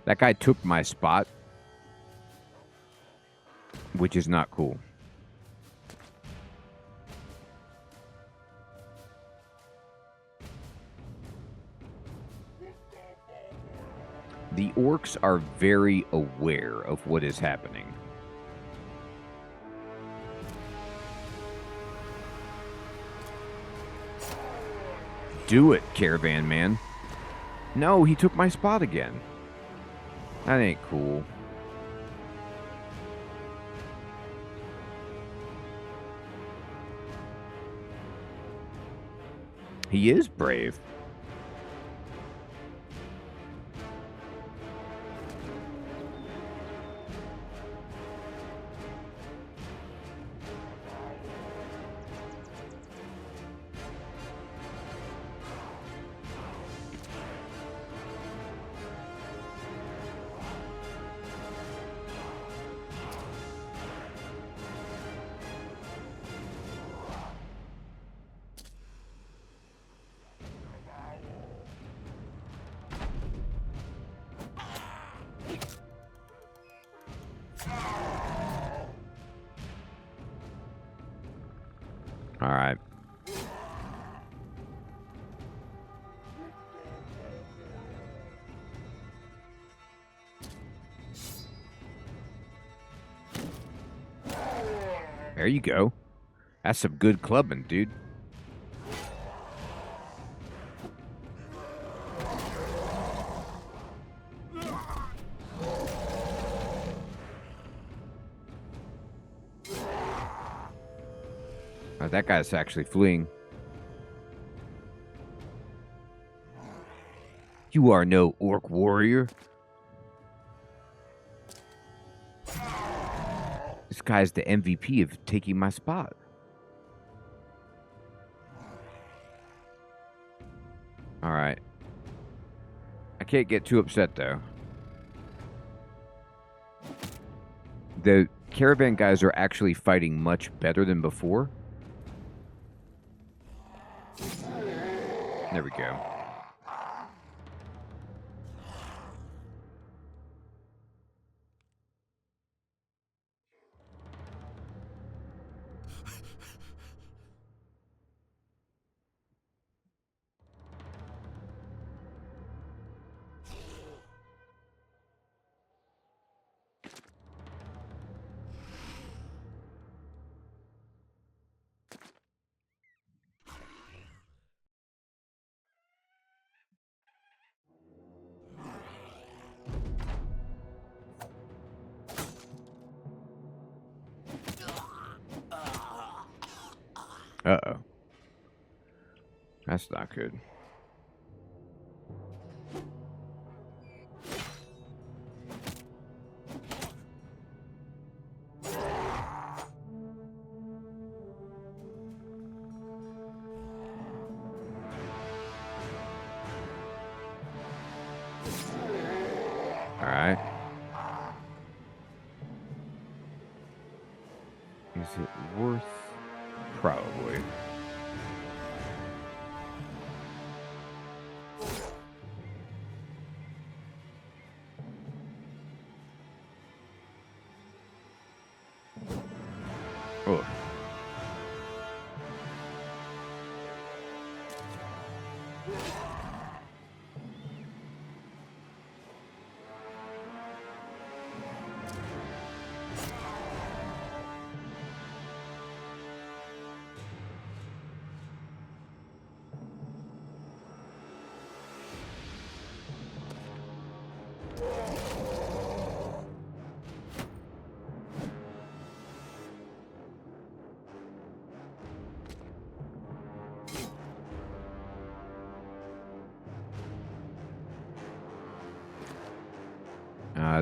That guy took my spot, which is not cool. The orcs are very aware of what is happening. Do it, caravan man. No, he took my spot again. That ain't cool. He is brave. right. There you go. That's some good clubbing, dude. Oh, that guy's actually fleeing. You are no orc warrior. This guy's the MVP of taking my spot. All right. I can't get too upset, though. The caravan guys are actually fighting much better than before. There we go. Uh-oh. That's not good. All right. Is it worth? Probably. Oh.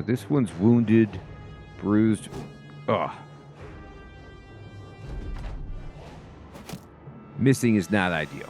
This one's wounded, bruised. Ugh. Missing is not ideal.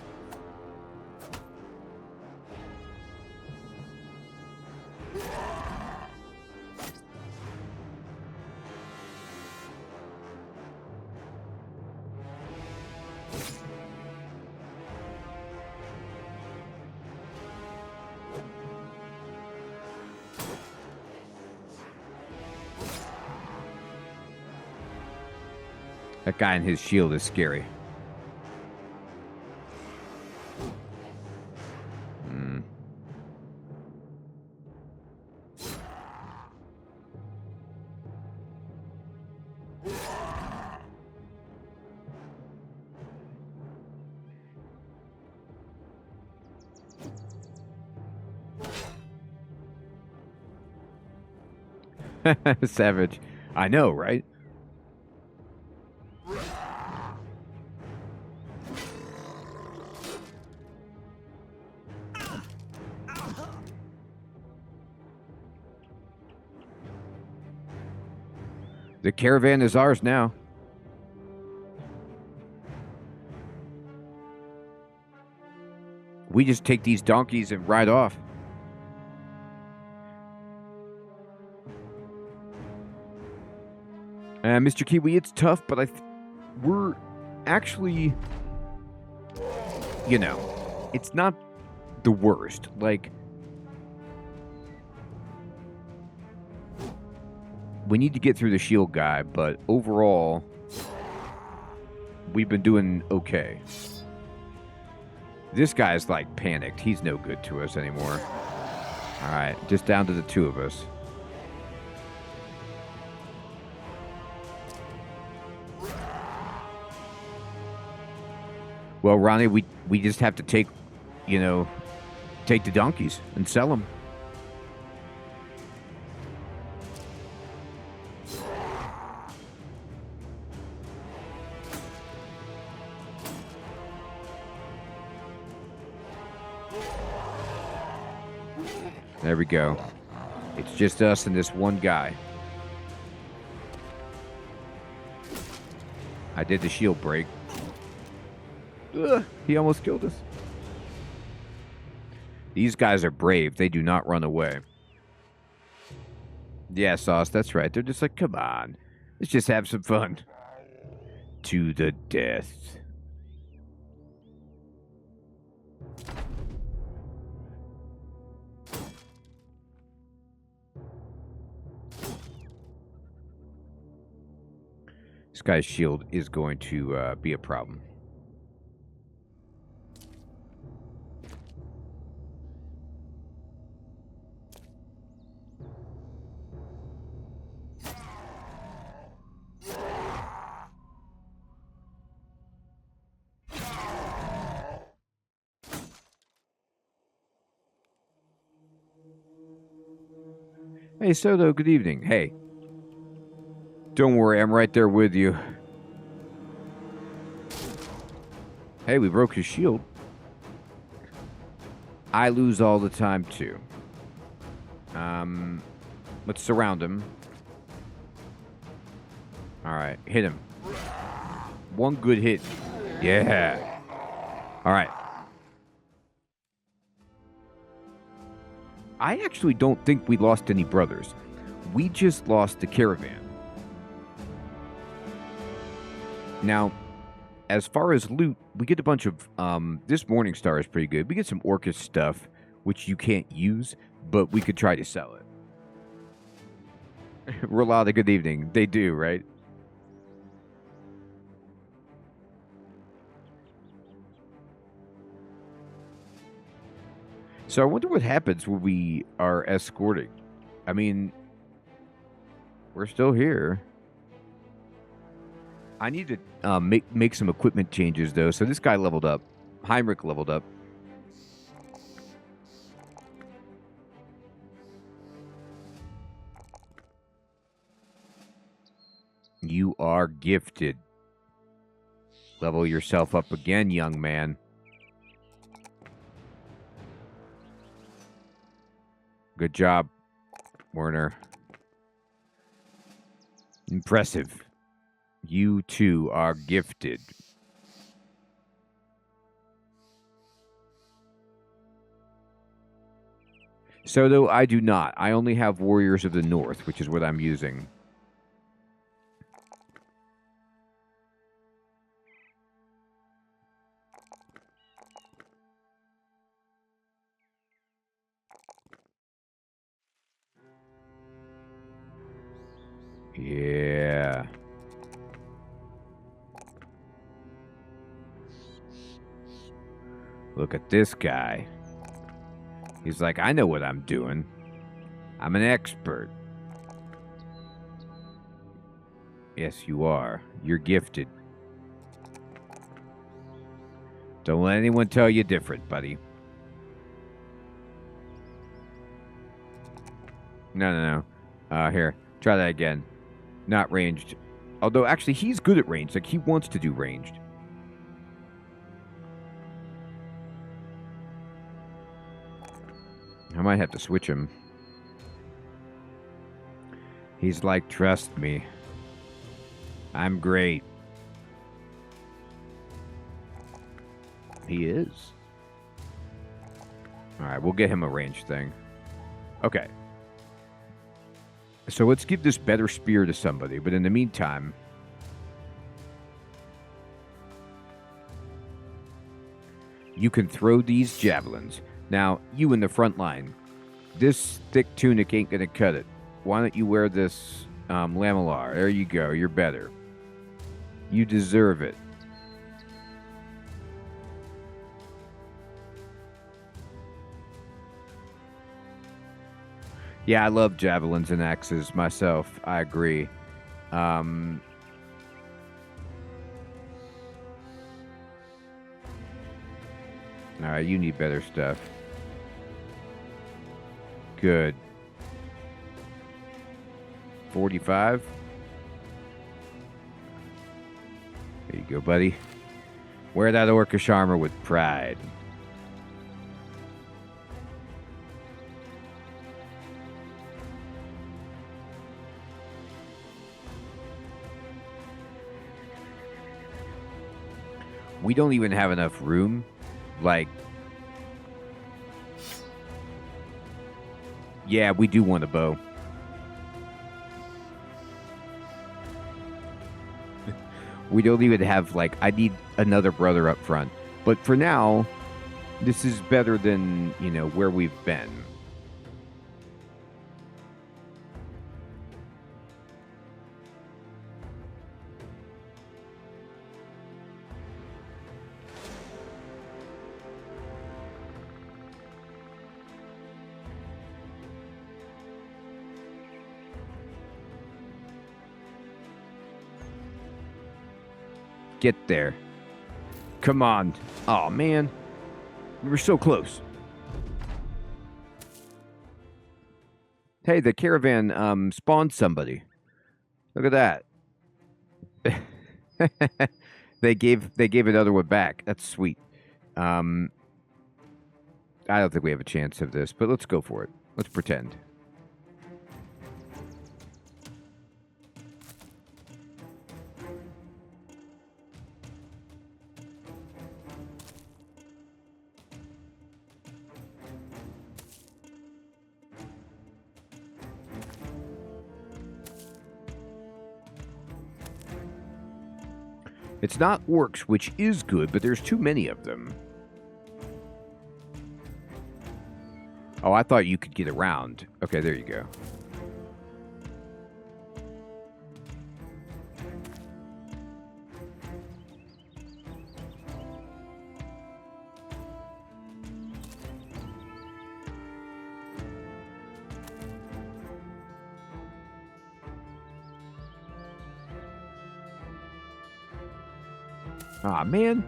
That guy and his shield is scary. Savage. I know, right? The caravan is ours now. We just take these donkeys and ride off. Mr. Kiwi, it's tough, but we're actually, you know, it's not the worst. Like, we need to get through the shield guy, but overall, we've been doing okay. This guy's like panicked. He's no good to us anymore. All right, just down to the two of us. Well, Ronnie, we just have to take, take the donkeys and sell them. There we go. It's just us and this one guy. I did the shield break. Ugh, he almost killed us. These guys are brave. They do not run away. Yeah, Sauce, that's right. They're just like, come on. Let's just have some fun. To the death. This guy's shield is going to be a problem. Hey, Soto, good evening. Hey. Don't worry, I'm right there with you. Hey, we broke his shield. I lose all the time, too. Let's surround him. Alright, hit him. One good hit. Yeah. Alright. I actually don't think we lost any brothers. We just lost the caravan. Now, as far as loot, we get a bunch of, this Morning Star is pretty good. We get some Orcus stuff, which you can't use, but we could try to sell it. Rolada, good evening. They do, right? So I wonder what happens when we are escorting. I mean, we're still here. I need to make some equipment changes, though. So this guy leveled up. Heinrich leveled up. You are gifted. Level yourself up again, young man. Good job, Werner. Impressive. You too are gifted. So, though, I do not. I only have Warriors of the North, which is what I'm using. Yeah. Look at this guy. He's like, I know what I'm doing. I'm an expert. Yes, you are. You're gifted. Don't let anyone tell you different, buddy. No. Here. Try that again. Not ranged. Although, actually, he's good at ranged. Like, he wants to do ranged. I might have to switch him. He's like, trust me. I'm great. He is. Alright, we'll get him a ranged thing. Okay. So let's give this better spear to somebody, but in the meantime... you can throw these javelins. Now, you in the front line. This thick tunic ain't gonna cut it. Why don't you wear this lamellar? There you go, you're better. You deserve it. Yeah, I love javelins and axes myself. I agree. All right, you need better stuff. Good. 45. There you go, buddy. Wear that orcish armor with pride. We don't even have enough room. Like, yeah, we do want a bow. We don't even have, like, I need another brother up front. But for now, this is better than, you know, where we've been. Get there. Come on. Oh, man. We were so close. Hey, the caravan spawned somebody. Look at that. they gave another one back. That's sweet. I don't think we have a chance of this, but let's go for it. Let's pretend. It's not orcs, which is good, but there's too many of them. Oh, I thought you could get around. Okay, there you go. Aw, man.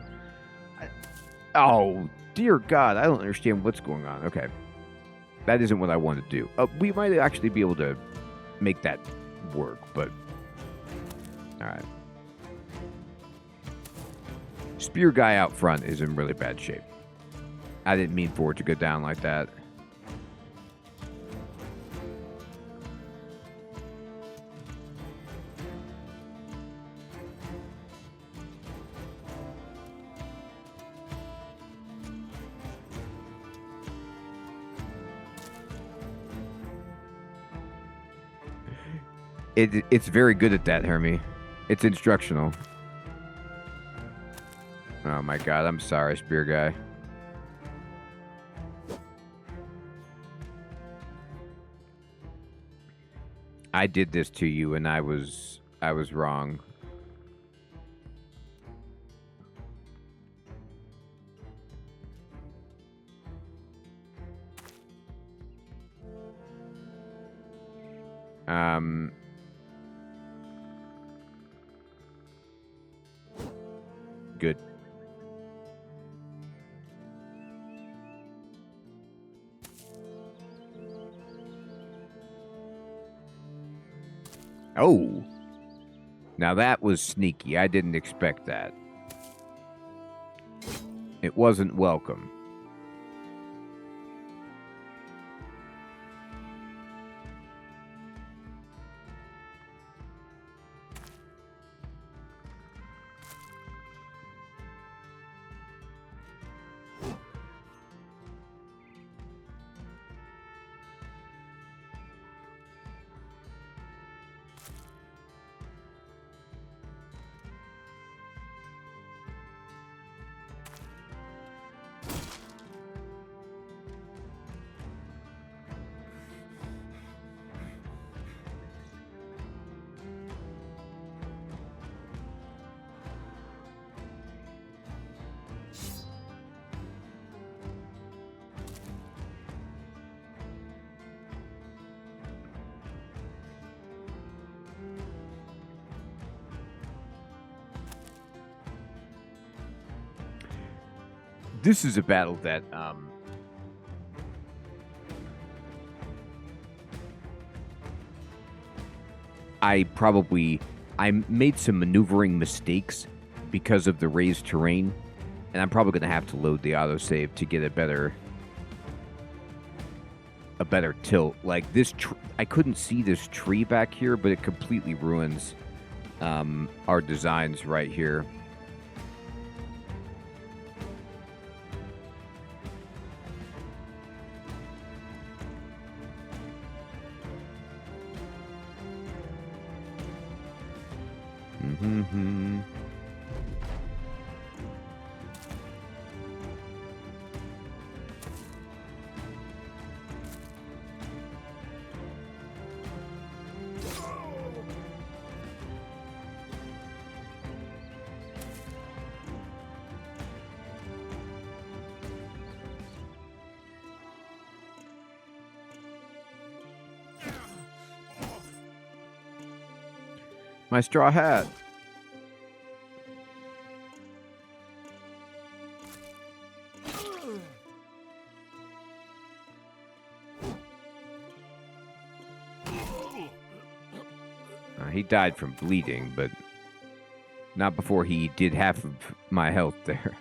Oh, dear God. I don't understand what's going on. Okay. That isn't what I want to do. We might actually be able to make that work, but... Alright. Spear guy out front is in really bad shape. I didn't mean for it to go down like that. It's very good at that, Hermie. It's instructional. Oh my God, I'm sorry, spear guy. I did this to you and I was wrong. Good. Oh. Now that was sneaky. I didn't expect that. It wasn't welcome. This is a battle that I made some maneuvering mistakes because of the raised terrain, and I'm probably going to have to load the autosave to get a better tilt. Like this, I couldn't see this tree back here, but it completely ruins our designs right here. Mm-hmm. My straw hat. He died from bleeding, but not before he did half of my health there.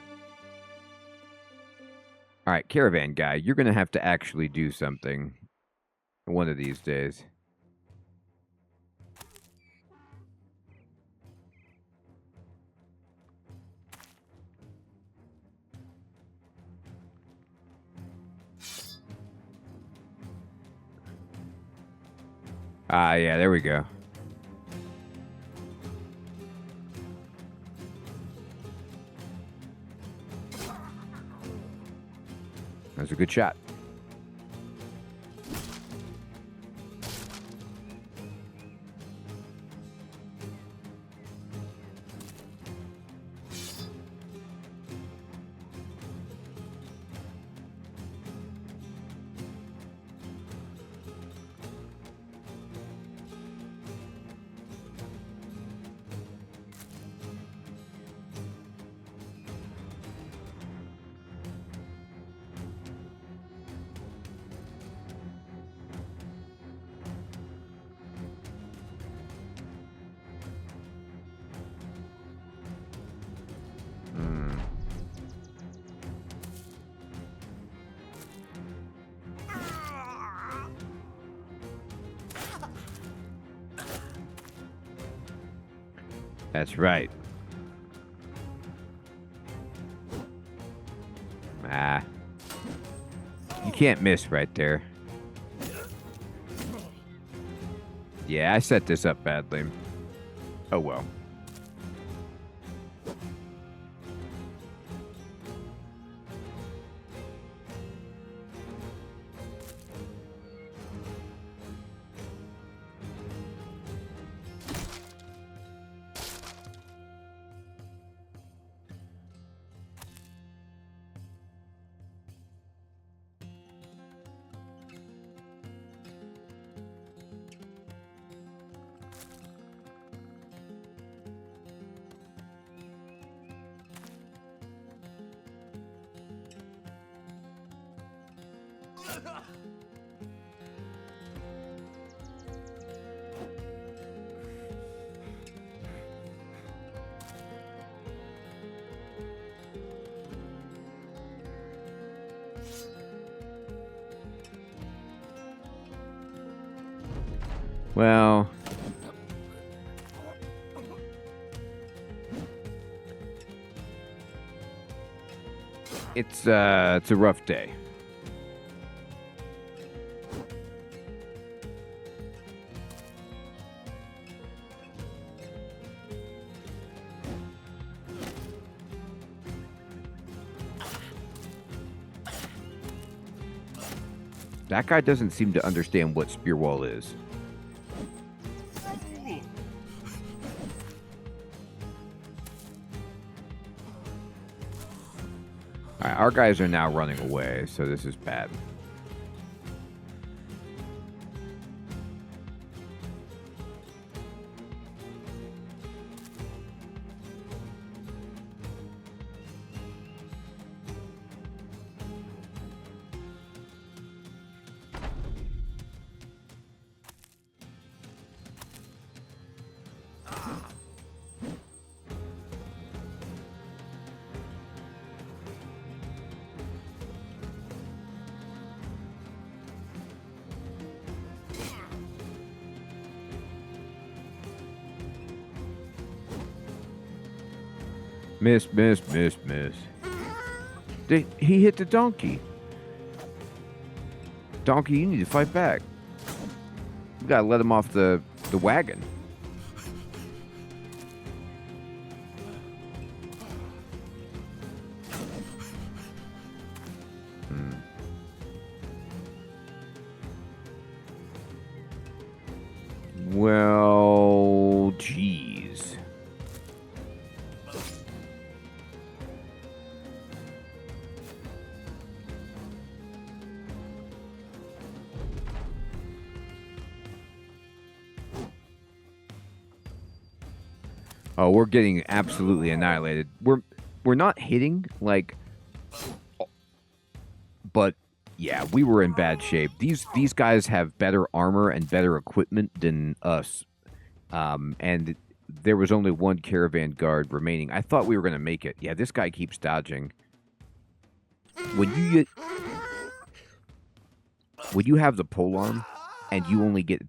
All right, caravan guy, you're going to have to actually do something one of these days. Ah, yeah, there we go. That's a good shot. That's right. Ah. You can't miss right there. Yeah, I set this up badly. Oh well. Well, it's a rough day. That guy doesn't seem to understand what spear wall is. Alright, our guys are now running away, so this is bad. Miss, miss, miss, miss. He hit the donkey. Donkey, you need to fight back. We gotta let him off the wagon. Well, geez. Oh, we're getting absolutely annihilated. We're not hitting, like, but yeah, we were in bad shape. These guys have better armor and better equipment than us. And there was only one caravan guard remaining. I thought we were going to make it. Yeah, this guy keeps dodging. When you have the polearm and you only get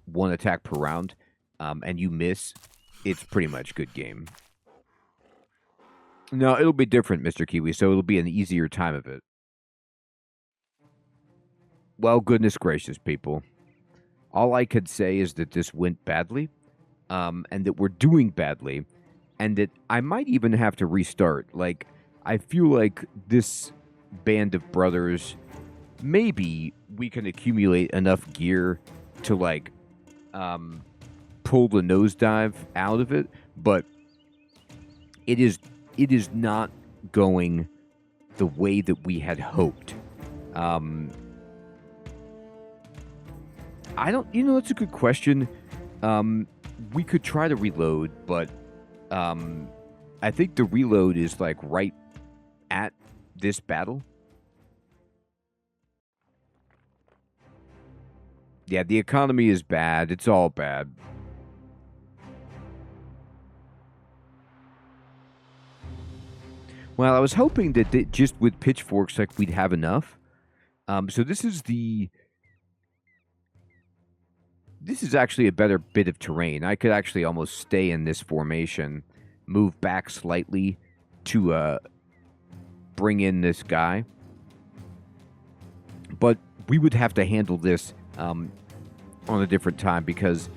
one attack per round, and you miss, it's pretty much good game. No, it'll be different, Mr. Kiwi, so it'll be an easier time of it. Well, goodness gracious, people. All I could say is that this went badly, and that we're doing badly, and that I might even have to restart. Like, I feel like this band of brothers, maybe we can accumulate enough gear to, like, pull the nosedive out of it, but it is not going the way that we had hoped. I don't, that's a good question. We could try to reload, but I think the reload is like right at this battle. Yeah, the economy is bad. It's all bad. Well, I was hoping that just with pitchforks, like, we'd have enough. So this is actually a better bit of terrain. I could actually almost stay in this formation, move back slightly to bring in this guy. But we would have to handle this on a different time, because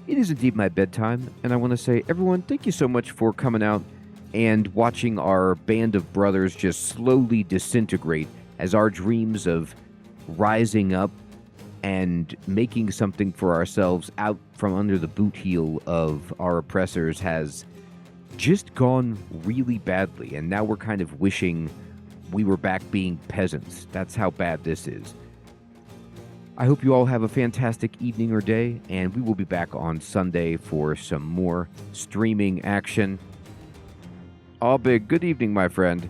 it is indeed my bedtime. And I want to say, everyone, thank you so much for coming out and watching our band of brothers just slowly disintegrate as our dreams of rising up and making something for ourselves out from under the boot heel of our oppressors has just gone really badly. And now we're kind of wishing we were back being peasants. That's how bad this is. I hope you all have a fantastic evening or day, and we will be back on Sunday for some more streaming action. All big, good evening, my friend.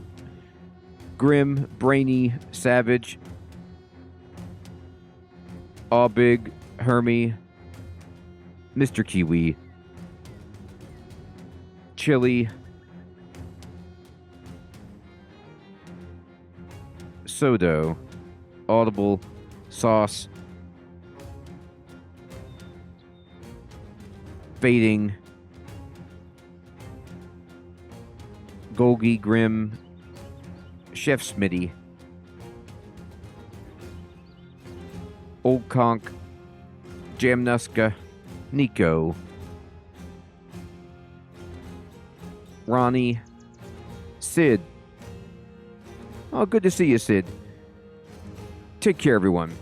Grim, brainy, savage. All big, Hermie, Mr. Kiwi, Chili, Sodo, Audible, Sauce, Fading, Golgi, Grim, Chef Smitty, Old Conk, Jamnuska, Nico, Ronnie, Sid. Oh, good to see you, Sid. Take care, everyone.